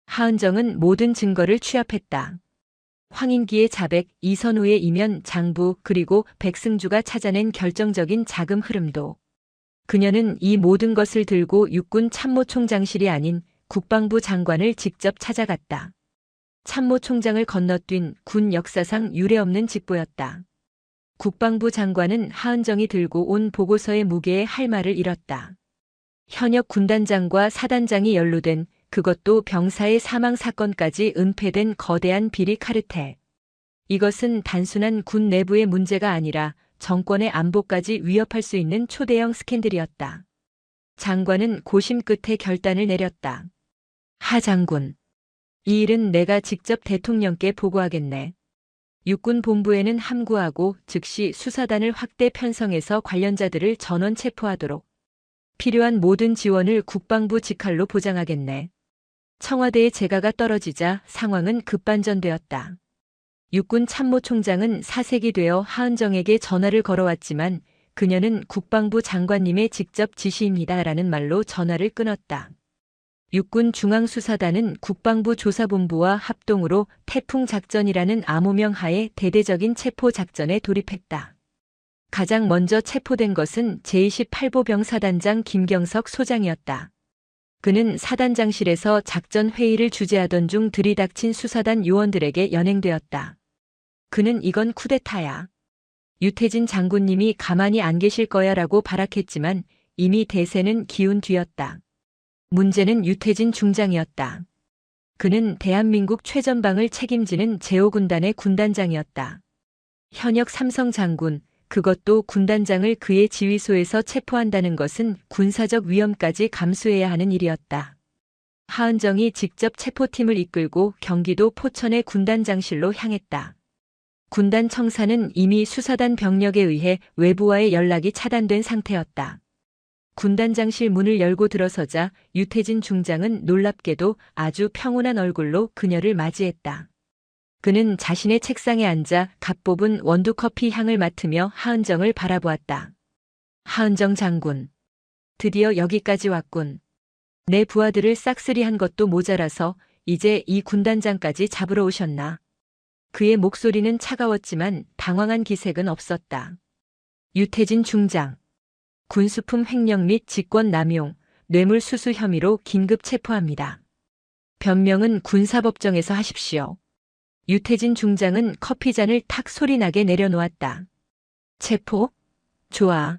하은정은 모든 증거를 취합했다. 황인기의 자백, 이선우의 이면, 장부, 그리고 백승주가 찾아낸 결정적인 자금 흐름도. 그녀는 이 모든 것을 들고 육군 참모총장실이 아닌 국방부 장관을 직접 찾아갔다. 참모총장을 건너뛴 군 역사상 유례없는 직보였다. 국방부 장관은 하은정이 들고 온 보고서의 무게에 할 말을 잃었다. 현역 군단장과 사단장이 연루된, 그것도 병사의 사망 사건까지 은폐된 거대한 비리 카르텔. 이것은 단순한 군 내부의 문제가 아니라 정권의 안보까지 위협할 수 있는 초대형 스캔들이었다. 장관은 고심 끝에 결단을 내렸다. 하 장군. 이 일은 내가 직접 대통령께 보고하겠네. 육군 본부에는 함구하고 즉시 수사단을 확대 편성해서 관련자들을 전원 체포하도록. 필요한 모든 지원을 국방부 직할로 보장하겠네. 청와대의 재가가 떨어지자 상황은 급반전되었다. 육군 참모총장은 사색이 되어 하은정에게 전화를 걸어왔지만 그녀는 국방부 장관님의 직접 지시입니다라는 말로 전화를 끊었다. 육군 중앙수사단은 국방부 조사본부와 합동으로 태풍작전이라는 암호명 하에 대대적인 체포작전에 돌입했다. 가장 먼저 체포된 것은 제28보 병사단장 김경석 소장이었다. 그는 사단장실에서 작전 회의를 주재하던 중 들이닥친 수사단 요원들에게 연행되었다. 그는 이건 쿠데타야. 유태진 장군님이 가만히 안 계실 거야라고 발악했지만 이미 대세는 기운 뒤였다. 문제는 유태진 중장이었다. 그는 대한민국 최전방을 책임지는 제5군단의 군단장이었다. 현역 삼성 장군, 그것도 군단장을 그의 지휘소에서 체포한다는 것은 군사적 위험까지 감수해야 하는 일이었다. 하은정이 직접 체포팀을 이끌고 경기도 포천의 군단장실로 향했다. 군단 청사는 이미 수사단 병력에 의해 외부와의 연락이 차단된 상태였다. 군단장실 문을 열고 들어서자 유태진 중장은 놀랍게도 아주 평온한 얼굴로 그녀를 맞이했다. 그는 자신의 책상에 앉아 갓 뽑은 원두커피 향을 맡으며 하은정을 바라보았다. 하은정 장군. 드디어 여기까지 왔군. 내 부하들을 싹쓸이한 것도 모자라서 이제 이 군단장까지 잡으러 오셨나. 그의 목소리는 차가웠지만 당황한 기색은 없었다. 유태진 중장. 군수품 횡령 및 직권 남용, 뇌물수수 혐의로 긴급 체포합니다. 변명은 군사법정에서 하십시오. 유태진 중장은 커피잔을 탁 소리나게 내려놓았다. 체포? 좋아.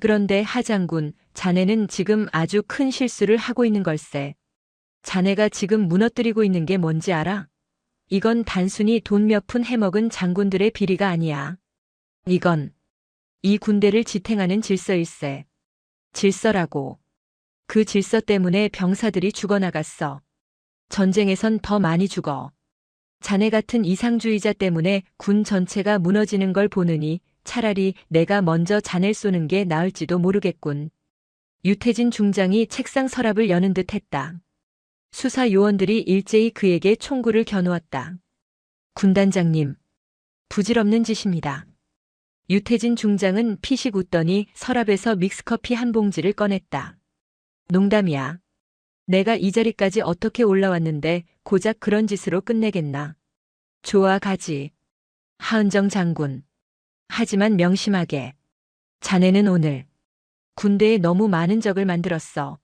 그런데 하장군, 자네는 지금 아주 큰 실수를 하고 있는 걸세. 자네가 지금 무너뜨리고 있는 게 뭔지 알아? 이건 단순히 돈 몇 푼 해먹은 장군들의 비리가 아니야. 이건 이 군대를 지탱하는 질서일세. 질서라고. 그 질서 때문에 병사들이 죽어나갔어. 전쟁에선 더 많이 죽어. 자네 같은 이상주의자 때문에 군 전체가 무너지는 걸 보느니 차라리 내가 먼저 자네를 쏘는 게 나을지도 모르겠군. 유태진 중장이 책상 서랍을 여는 듯 했다. 수사 요원들이 일제히 그에게 총구를 겨누었다. 군단장님. 부질없는 짓입니다. 유태진 중장은 피식 웃더니 서랍에서 믹스커피 한 봉지를 꺼냈다. 농담이야. 내가 이 자리까지 어떻게 올라왔는데 고작 그런 짓으로 끝내겠나. 좋아 가지. 하은정 장군. 하지만 명심하게. 자네는 오늘 군대에 너무 많은 적을 만들었어.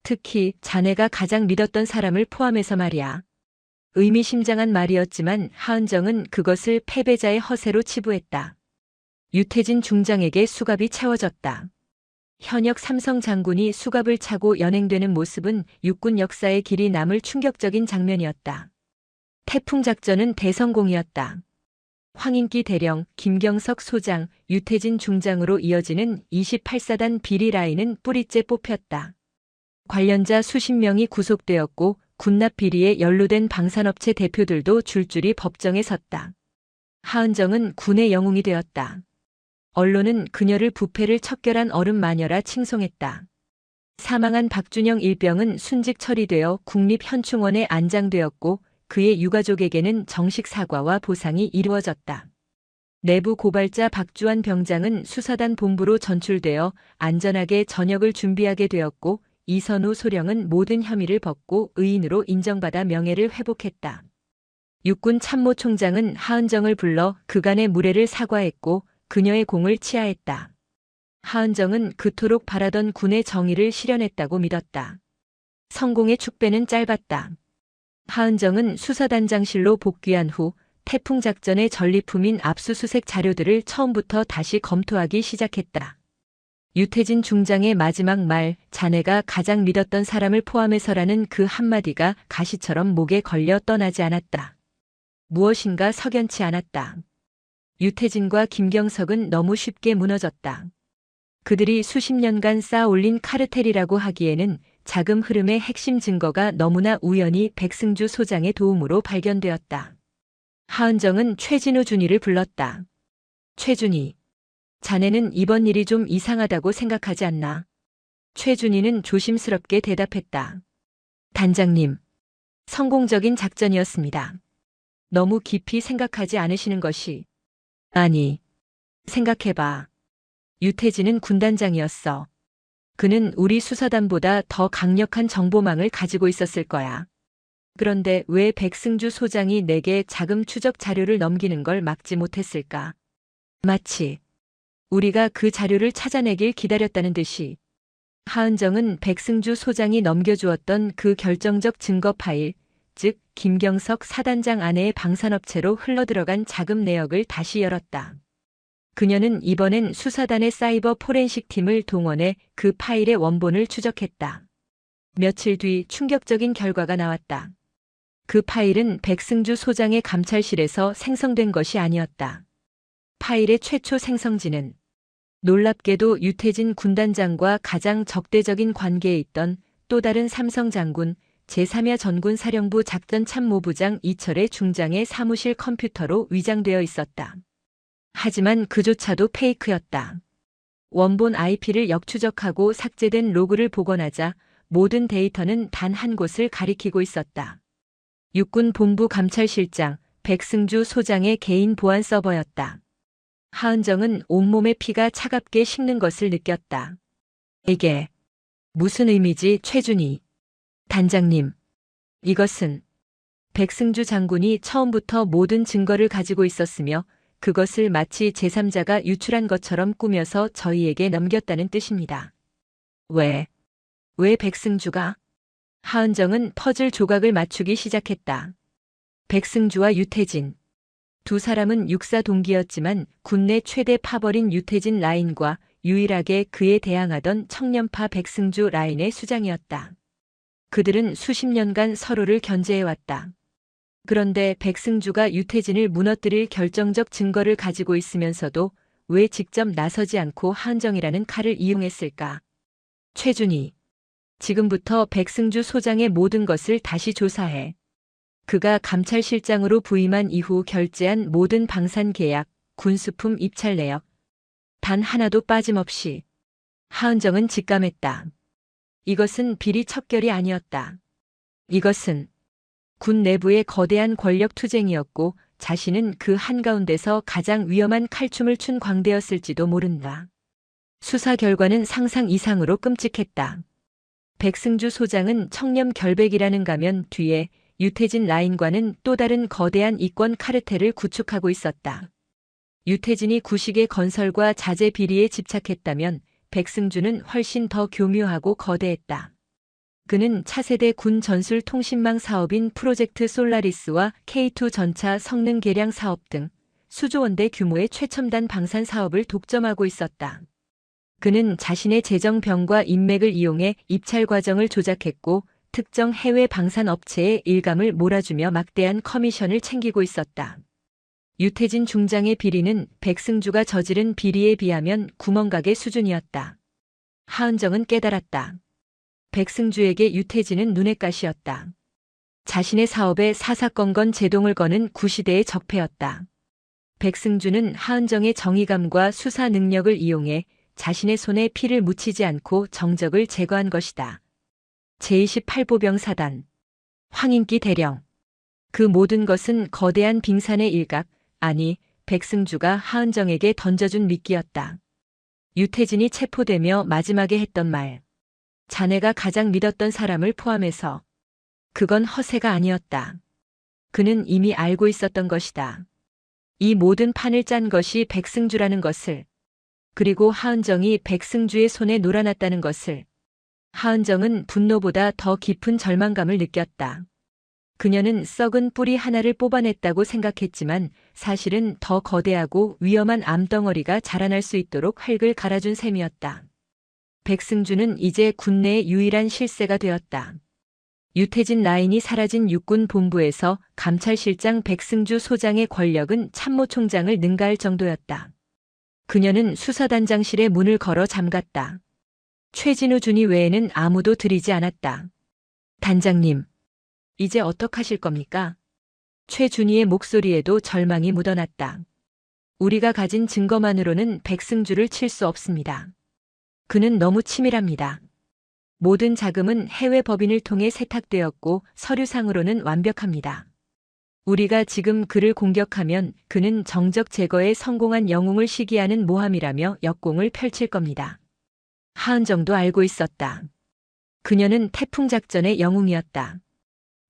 특히 자네가 가장 믿었던 사람을 포함해서 말이야. 의미심장한 말이었지만 하은정은 그것을 패배자의 허세로 치부했다. 유태진 중장에게 수갑이 채워졌다. 현역 삼성 장군이 수갑을 차고 연행되는 모습은 육군 역사에 길이 남을 충격적인 장면이었다. 태풍작전은 대성공이었다. 황인기 대령, 김경석 소장, 유태진 중장으로 이어지는 28사단 비리 라인은 뿌리째 뽑혔다. 관련자 수십 명이 구속되었고 군납 비리에 연루된 방산업체 대표들도 줄줄이 법정에 섰다. 하은정은 군의 영웅이 되었다. 언론은 그녀를 부패를 척결한 어른 마녀라 칭송했다. 사망한 박준영 일병은 순직 처리되어 국립현충원에 안장되었고 그의 유가족에게는 정식 사과와 보상이 이루어졌다. 내부 고발자 박주환 병장은 수사단 본부로 전출되어 안전하게 전역을 준비하게 되었고 이선우 소령은 모든 혐의를 벗고 의인으로 인정받아 명예를 회복했다. 육군 참모총장은 하은정을 불러 그간의 무례를 사과했고 그녀의 공을 치하했다. 하은정은 그토록 바라던 군의 정의를 실현했다고 믿었다. 성공의 축배는 짧았다. 하은정은 수사단장실로 복귀한 후 태풍작전의 전리품인 압수수색 자료들을 처음부터 다시 검토하기 시작했다. 유태진 중장의 마지막 말, 자네가 가장 믿었던 사람을 포함해서라는 그 한마디가 가시처럼 목에 걸려 떠나지 않았다. 무엇인가 석연치 않았다. 유태진과 김경석은 너무 쉽게 무너졌다. 그들이 수십 년간 쌓아 올린 카르텔이라고 하기에는 자금 흐름의 핵심 증거가 너무나 우연히 백승주 소장의 도움으로 발견되었다. 하은정은 최진우 준이를 불렀다. 최준이. 자네는 이번 일이 좀 이상하다고 생각하지 않나? 최준이는 조심스럽게 대답했다. 단장님. 성공적인 작전이었습니다. 너무 깊이 생각하지 않으시는 것이. 아니. 생각해봐. 유태진은 군단장이었어. 그는 우리 수사단보다 더 강력한 정보망을 가지고 있었을 거야. 그런데 왜 백승주 소장이 내게 자금 추적 자료를 넘기는 걸 막지 못했을까? 마치 우리가 그 자료를 찾아내길 기다렸다는 듯이. 하은정은 백승주 소장이 넘겨주었던 그 결정적 증거 파일, 즉 김경석 사단장 아내의 방산업체로 흘러들어간 자금 내역을 다시 열었다. 그녀는 이번엔 수사단의 사이버 포렌식 팀을 동원해 그 파일의 원본을 추적했다. 며칠 뒤 충격적인 결과가 나왔다. 그 파일은 백승주 소장의 감찰실에서 생성된 것이 아니었다. 파일의 최초 생성지는 놀랍게도 유태진 군단장과 가장 적대적인 관계에 있던 또 다른 삼성 장군 제3야 전군사령부 작전참모부장 이철의 중장의 사무실 컴퓨터로 위장되어 있었다. 하지만 그조차도 페이크였다. 원본 IP를 역추적하고 삭제된 로그를 복원하자 모든 데이터는 단 한 곳을 가리키고 있었다. 육군 본부 감찰실장 백승주 소장의 개인 보안 서버였다. 하은정은 온몸의 피가 차갑게 식는 것을 느꼈다. 이게 무슨 의미지, 최준희 단장님. 이것은 백승주 장군이 처음부터 모든 증거를 가지고 있었으며 그것을 마치 제3자가 유출한 것처럼 꾸며서 저희에게 넘겼다는 뜻입니다. 왜 백승주가? 하은정은 퍼즐 조각을 맞추기 시작했다. 백승주와 유태진. 두 사람은 육사 동기였지만 군내 최대 파벌인 유태진 라인과 유일하게 그에 대항하던 청년파 백승주 라인의 수장이었다. 그들은 수십 년간 서로를 견제해왔다. 그런데 백승주가 유태진을 무너뜨릴 결정적 증거를 가지고 있으면서도 왜 직접 나서지 않고 하은정이라는 칼을 이용했을까? 최준희. 지금부터 백승주 소장의 모든 것을 다시 조사해. 그가 감찰실장으로 부임한 이후 결제한 모든 방산 계약, 군수품 입찰 내역. 단 하나도 빠짐없이. 하은정은 직감했다. 이것은 비리 척결이 아니었다. 이것은 군 내부의 거대한 권력 투쟁이었고 자신은 그 한가운데서 가장 위험한 칼춤을 춘 광대였을지도 모른다. 수사 결과는 상상 이상으로 끔찍했다. 백승주 소장은 청렴 결백이라는 가면 뒤에 유태진 라인과는 또 다른 거대한 이권 카르텔을 구축하고 있었다. 유태진이 구식의 건설과 자재 비리에 집착했다면 백승주는 훨씬 더 교묘하고 거대했다. 그는 차세대 군 전술 통신망 사업인 프로젝트 솔라리스와 K2 전차 성능 개량 사업 등 수조 원대 규모의 최첨단 방산 사업을 독점하고 있었다. 그는 자신의 재정병과 인맥을 이용해 입찰 과정을 조작했고 특정 해외 방산 업체에 일감을 몰아주며 막대한 커미션을 챙기고 있었다. 유태진 중장의 비리는 백승주가 저지른 비리에 비하면 구멍가게 수준이었다. 하은정은 깨달았다. 백승주에게 유태진은 눈엣가시였다. 자신의 사업에 사사건건 제동을 거는 구시대의 적폐였다. 백승주는 하은정의 정의감과 수사 능력을 이용해 자신의 손에 피를 묻히지 않고 정적을 제거한 것이다. 제28보병 사단, 황인기 대령. 그 모든 것은 거대한 빙산의 일각, 아니 백승주가 하은정에게 던져준 미끼였다. 유태진이 체포되며 마지막에 했던 말. 자네가 가장 믿었던 사람을 포함해서. 그건 허세가 아니었다. 그는 이미 알고 있었던 것이다. 이 모든 판을 짠 것이 백승주라는 것을. 그리고 하은정이 백승주의 손에 놀아났다는 것을. 하은정은 분노보다 더 깊은 절망감을 느꼈다. 그녀는 썩은 뿌리 하나를 뽑아냈다고 생각했지만 사실은 더 거대하고 위험한 암덩어리가 자라날 수 있도록 흙을 갈아준 셈이었다. 백승주는 이제 군내의 유일한 실세가 되었다. 유태진 라인이 사라진 육군 본부에서 감찰실장 백승주 소장의 권력은 참모총장을 능가할 정도였다. 그녀는 수사단장실의 문을 걸어 잠갔다. 최진우 준이 외에는 아무도 들이지 않았다. 단장님, 이제 어떡하실 겁니까? 최준희의 목소리에도 절망이 묻어났다. 우리가 가진 증거만으로는 백승주를 칠 수 없습니다. 그는 너무 치밀합니다. 모든 자금은 해외 법인을 통해 세탁되었고 서류상으로는 완벽합니다. 우리가 지금 그를 공격하면 그는 정적 제거에 성공한 영웅을 시기하는 모함이라며 역공을 펼칠 겁니다. 하은정도 알고 있었다. 그녀는 태풍작전의 영웅이었다.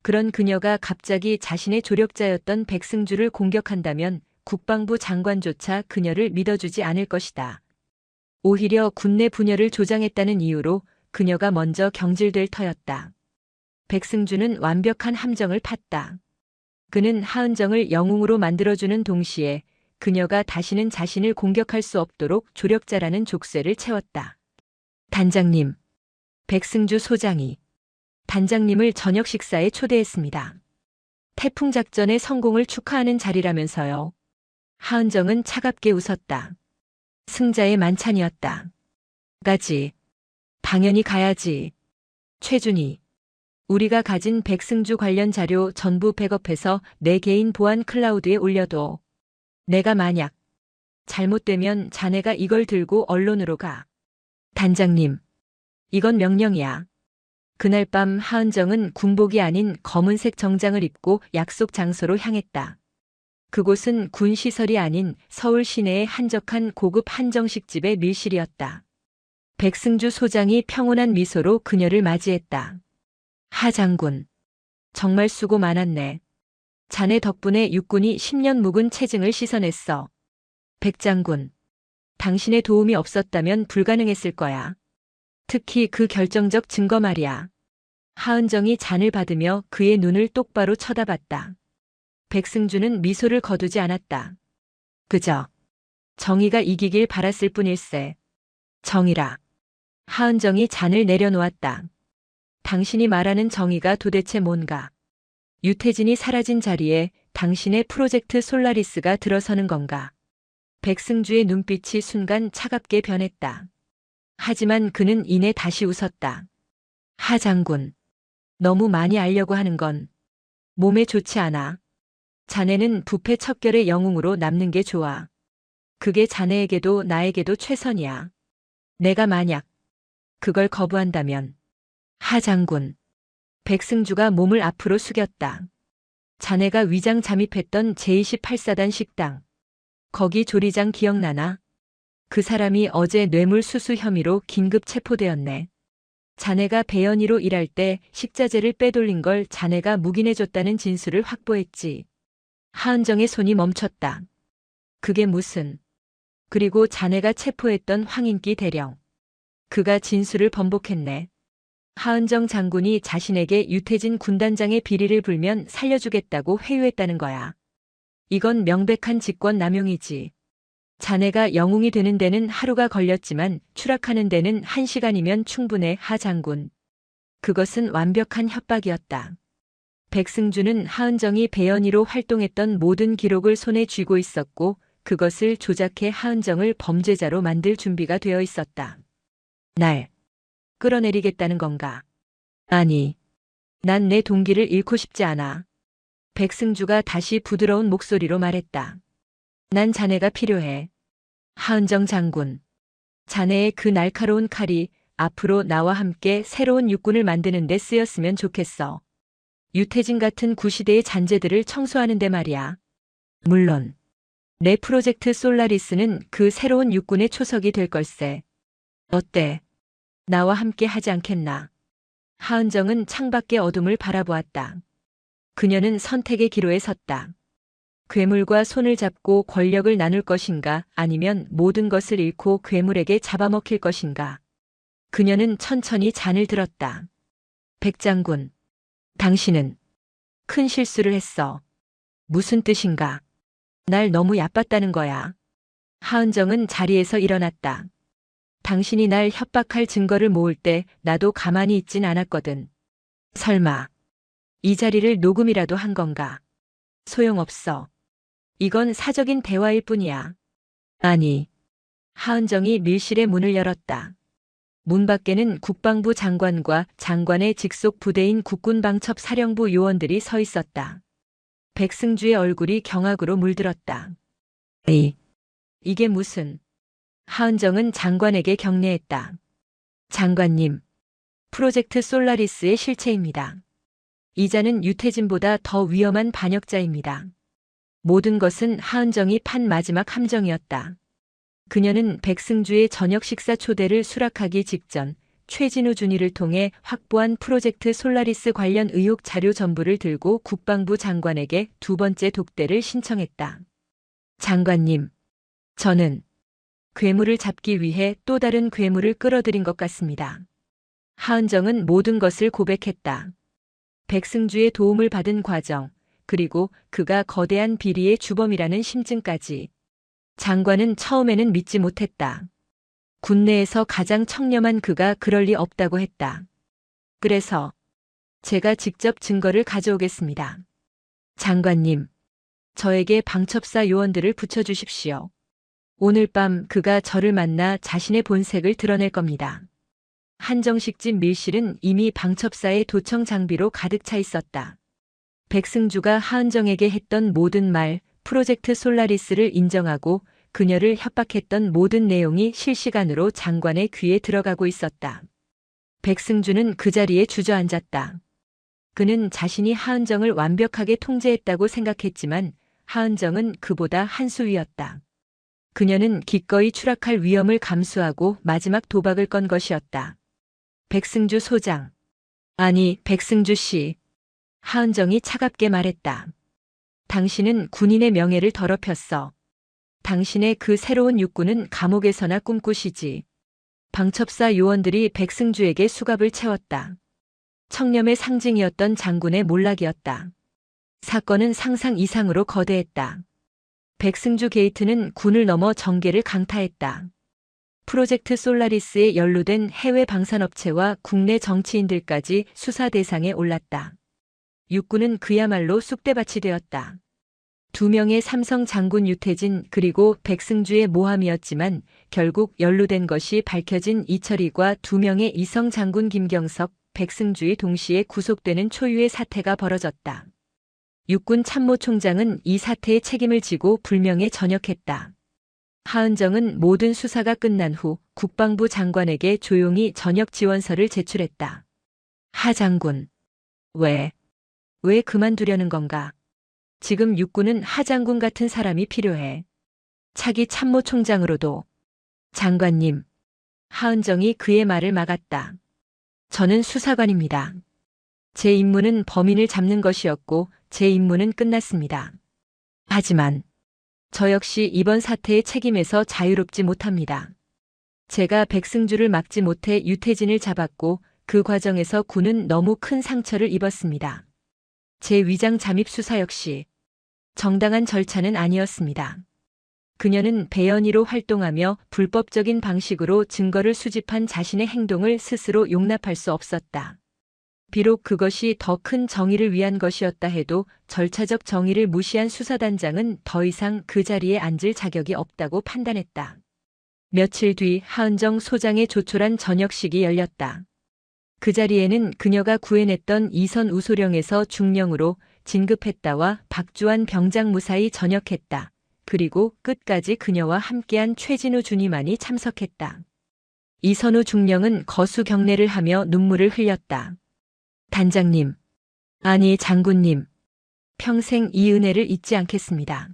그런 그녀가 갑자기 자신의 조력자였던 백승주를 공격한다면 국방부 장관조차 그녀를 믿어주지 않을 것이다. 오히려 군내 분열을 조장했다는 이유로 그녀가 먼저 경질될 터였다. 백승주는 완벽한 함정을 팠다. 그는 하은정을 영웅으로 만들어주는 동시에 그녀가 다시는 자신을 공격할 수 없도록 조력자라는 족쇄를 채웠다. 단장님, 백승주 소장이 단장님을 저녁 식사에 초대했습니다. 태풍 작전의 성공을 축하하는 자리라면서요. 하은정은 차갑게 웃었다. 승자의 만찬이었다. 가지. 당연히 가야지. 최준희. 우리가 가진 백승주 관련 자료 전부 백업해서 내 개인 보안 클라우드에 올려둬. 내가 만약 잘못되면 자네가 이걸 들고 언론으로 가. 단장님. 이건 명령이야. 그날 밤 하은정은 군복이 아닌 검은색 정장을 입고 약속 장소로 향했다. 그곳은 군 시설이 아닌 서울 시내의 한적한 고급 한정식집의 밀실이었다. 백승주 소장이 평온한 미소로 그녀를 맞이했다. 하 장군, 정말 수고 많았네. 자네 덕분에 육군이 10년 묵은 체증을 씻어냈어. 백 장군, 당신의 도움이 없었다면 불가능했을 거야. 특히 그 결정적 증거 말이야. 하은정이 잔을 받으며 그의 눈을 똑바로 쳐다봤다. 백승주는 미소를 거두지 않았다. 그저 정의가 이기길 바랐을 뿐일세. 정의라. 하은정이 잔을 내려놓았다. 당신이 말하는 정의가 도대체 뭔가? 유태진이 사라진 자리에 당신의 프로젝트 솔라리스가 들어서는 건가? 백승주의 눈빛이 순간 차갑게 변했다. 하지만 그는 이내 다시 웃었다. 하 장군, 너무 많이 알려고 하는 건 몸에 좋지 않아. 자네는 부패 척결의 영웅으로 남는 게 좋아. 그게 자네에게도 나에게도 최선이야. 내가 만약 그걸 거부한다면. 하 장군. 백승주가 몸을 앞으로 숙였다. 자네가 위장 잠입했던 제28사단 식당. 거기 조리장 기억나나? 그 사람이 어제 뇌물수수 혐의로 긴급 체포되었네. 자네가 배연이로 일할 때 식자재를 빼돌린 걸 자네가 묵인해줬다는 진술을 확보했지. 하은정의 손이 멈췄다. 그게 무슨... 그리고 자네가 체포했던 황인기 대령. 그가 진술을 번복했네. 하은정 장군이 자신에게 유태진 군단장의 비리를 불면 살려주겠다고 회유했다는 거야. 이건 명백한 직권 남용이지. 자네가 영웅이 되는 데는 하루가 걸렸지만 추락하는 데는 1시간이면 충분해, 하 장군. 그것은 완벽한 협박이었다. 백승주는 하은정이 배연이로 활동했던 모든 기록을 손에 쥐고 있었고 그것을 조작해 하은정을 범죄자로 만들 준비가 되어 있었다. 날 끌어내리겠다는 건가? 아니, 난 내 동기를 잃고 싶지 않아. 백승주가 다시 부드러운 목소리로 말했다. 난 자네가 필요해. 하은정 장군. 자네의 그 날카로운 칼이 앞으로 나와 함께 새로운 육군을 만드는 데 쓰였으면 좋겠어. 유태진 같은 구시대의 잔재들을 청소하는 데 말이야. 물론 내 프로젝트 솔라리스는 그 새로운 육군의 초석이 될 걸세. 어때? 나와 함께 하지 않겠나? 하은정은 창밖의 어둠을 바라보았다. 그녀는 선택의 기로에 섰다. 괴물과 손을 잡고 권력을 나눌 것인가 아니면 모든 것을 잃고 괴물에게 잡아먹힐 것인가. 그녀는 천천히 잔을 들었다. 백장군, 당신은 큰 실수를 했어. 무슨 뜻인가? 날 너무 얕봤다는 거야. 하은정은 자리에서 일어났다. 당신이 날 협박할 증거를 모을 때 나도 가만히 있진 않았거든. 설마 이 자리를 녹음이라도 한 건가? 소용없어. 이건 사적인 대화일 뿐이야. 아니. 하은정이 밀실의 문을 열었다. 문 밖에는 국방부 장관과 장관의 직속 부대인 국군방첩 사령부 요원들이 서 있었다. 백승주의 얼굴이 경악으로 물들었다. 이게 무슨... 하은정은 장관에게 경례했다. 장관님, 프로젝트 솔라리스의 실체입니다. 이자는 유태진보다 더 위험한 반역자입니다. 모든 것은 하은정이 판 마지막 함정이었다. 그녀는 백승주의 저녁 식사 초대를 수락하기 직전 최진우 준이를 통해 확보한 프로젝트 솔라리스 관련 의혹 자료 전부를 들고 국방부 장관에게 두 번째 독대를 신청했다. 장관님, 저는 괴물을 잡기 위해 또 다른 괴물을 끌어들인 것 같습니다. 하은정은 모든 것을 고백했다. 백승주의 도움을 받은 과정, 그리고 그가 거대한 비리의 주범이라는 심증까지. 장관은 처음에는 믿지 못했다. 군내에서 가장 청렴한 그가 그럴 리 없다고 했다. 그래서 제가 직접 증거를 가져오겠습니다. 장관님, 저에게 방첩사 요원들을 붙여주십시오. 오늘 밤 그가 저를 만나 자신의 본색을 드러낼 겁니다. 한정식 집 밀실은 이미 방첩사의 도청 장비로 가득 차 있었다. 백승주가 하은정에게 했던 모든 말, 프로젝트 솔라리스를 인정하고 그녀를 협박했던 모든 내용이 실시간으로 장관의 귀에 들어가고 있었다. 백승주는 그 자리에 주저앉았다. 그는 자신이 하은정을 완벽하게 통제했다고 생각했지만 하은정은 그보다 한 수 위였다. 그녀는 기꺼이 추락할 위험을 감수하고 마지막 도박을 건 것이었다. 백승주 소장. 아니, 백승주 씨. 하은정이 차갑게 말했다. 당신은 군인의 명예를 더럽혔어. 당신의 그 새로운 육군은 감옥에서나 꿈꾸시지. 방첩사 요원들이 백승주에게 수갑을 채웠다. 청렴의 상징이었던 장군의 몰락이었다. 사건은 상상 이상으로 거대했다. 백승주 게이트는 군을 넘어 정계를 강타했다. 프로젝트 솔라리스에 연루된 해외 방산업체와 국내 정치인들까지 수사 대상에 올랐다. 육군은 그야말로 쑥대밭이 되었다. 2명의 삼성 장군 유태진 그리고 백승주의 모함이었지만 결국 연루된 것이 밝혀진 이철희과 2명의 이성 장군 김경석, 백승주의 동시에 구속되는 초유의 사태가 벌어졌다. 육군 참모총장은 이 사태의 책임을 지고 불명예 전역했다. 하은정은 모든 수사가 끝난 후 국방부 장관에게 조용히 전역 지원서를 제출했다. 하 장군. 왜 그만두려는 건가? 지금 육군은 하 장군 같은 사람이 필요해. 차기 참모총장으로도. 장관님. 하은정이 그의 말을 막았다. 저는 수사관입니다. 제 임무는 범인을 잡는 것이었고 제 임무는 끝났습니다. 하지만 저 역시 이번 사태의 책임에서 자유롭지 못합니다. 제가 백승주를 막지 못해 유태진을 잡았고 그 과정에서 군은 너무 큰 상처를 입었습니다. 제 위장 잠입 수사 역시 정당한 절차는 아니었습니다. 그녀는 배연이로 활동하며 불법적인 방식으로 증거를 수집한 자신의 행동을 스스로 용납할 수 없었다. 비록 그것이 더 큰 정의를 위한 것이었다 해도 절차적 정의를 무시한 수사단장은 더 이상 그 자리에 앉을 자격이 없다고 판단했다. 며칠 뒤 하은정 소장의 조촐한 전역식이 열렸다. 그 자리에는 그녀가 구해냈던 이선 우소령에서 중령으로 진급했다와 박주환 병장 무사히 전역했다. 그리고 끝까지 그녀와 함께한 최진우 준이만이 참석했다. 이선우 중령은 거수 경례를 하며 눈물을 흘렸다. 단장님, 아니 장군님, 평생 이 은혜를 잊지 않겠습니다.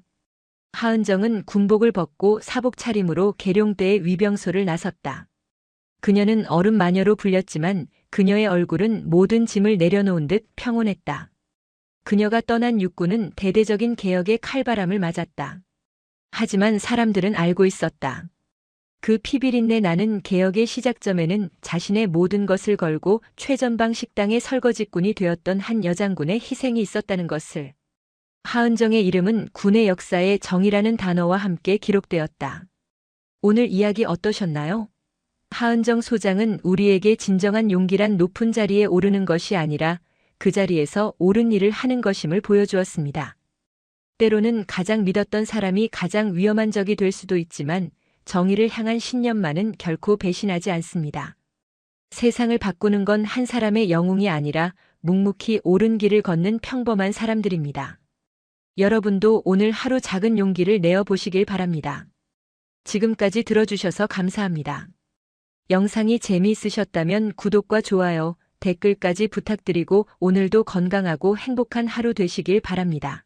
하은정은 군복을 벗고 사복 차림으로 계룡대의 위병소를 나섰다. 그녀는 얼음 마녀로 불렸지만 그녀의 얼굴은 모든 짐을 내려놓은 듯 평온했다. 그녀가 떠난 육군은 대대적인 개혁의 칼바람을 맞았다. 하지만 사람들은 알고 있었다. 그 피비린내 나는 개혁의 시작점에는 자신의 모든 것을 걸고 최전방 식당의 설거지꾼이 되었던 한 여장군의 희생이 있었다는 것을. 하은정의 이름은 군의 역사에 정의라는 단어와 함께 기록되었다. 오늘 이야기 어떠셨나요? 하은정 소장은 우리에게 진정한 용기란 높은 자리에 오르는 것이 아니라 그 자리에서 옳은 일을 하는 것임을 보여주었습니다. 때로는 가장 믿었던 사람이 가장 위험한 적이 될 수도 있지만 정의를 향한 신념만은 결코 배신하지 않습니다. 세상을 바꾸는 건 한 사람의 영웅이 아니라 묵묵히 옳은 길을 걷는 평범한 사람들입니다. 여러분도 오늘 하루 작은 용기를 내어 보시길 바랍니다. 지금까지 들어주셔서 감사합니다. 영상이 재미있으셨다면 구독과 좋아요, 댓글까지 부탁드리고 오늘도 건강하고 행복한 하루 되시길 바랍니다.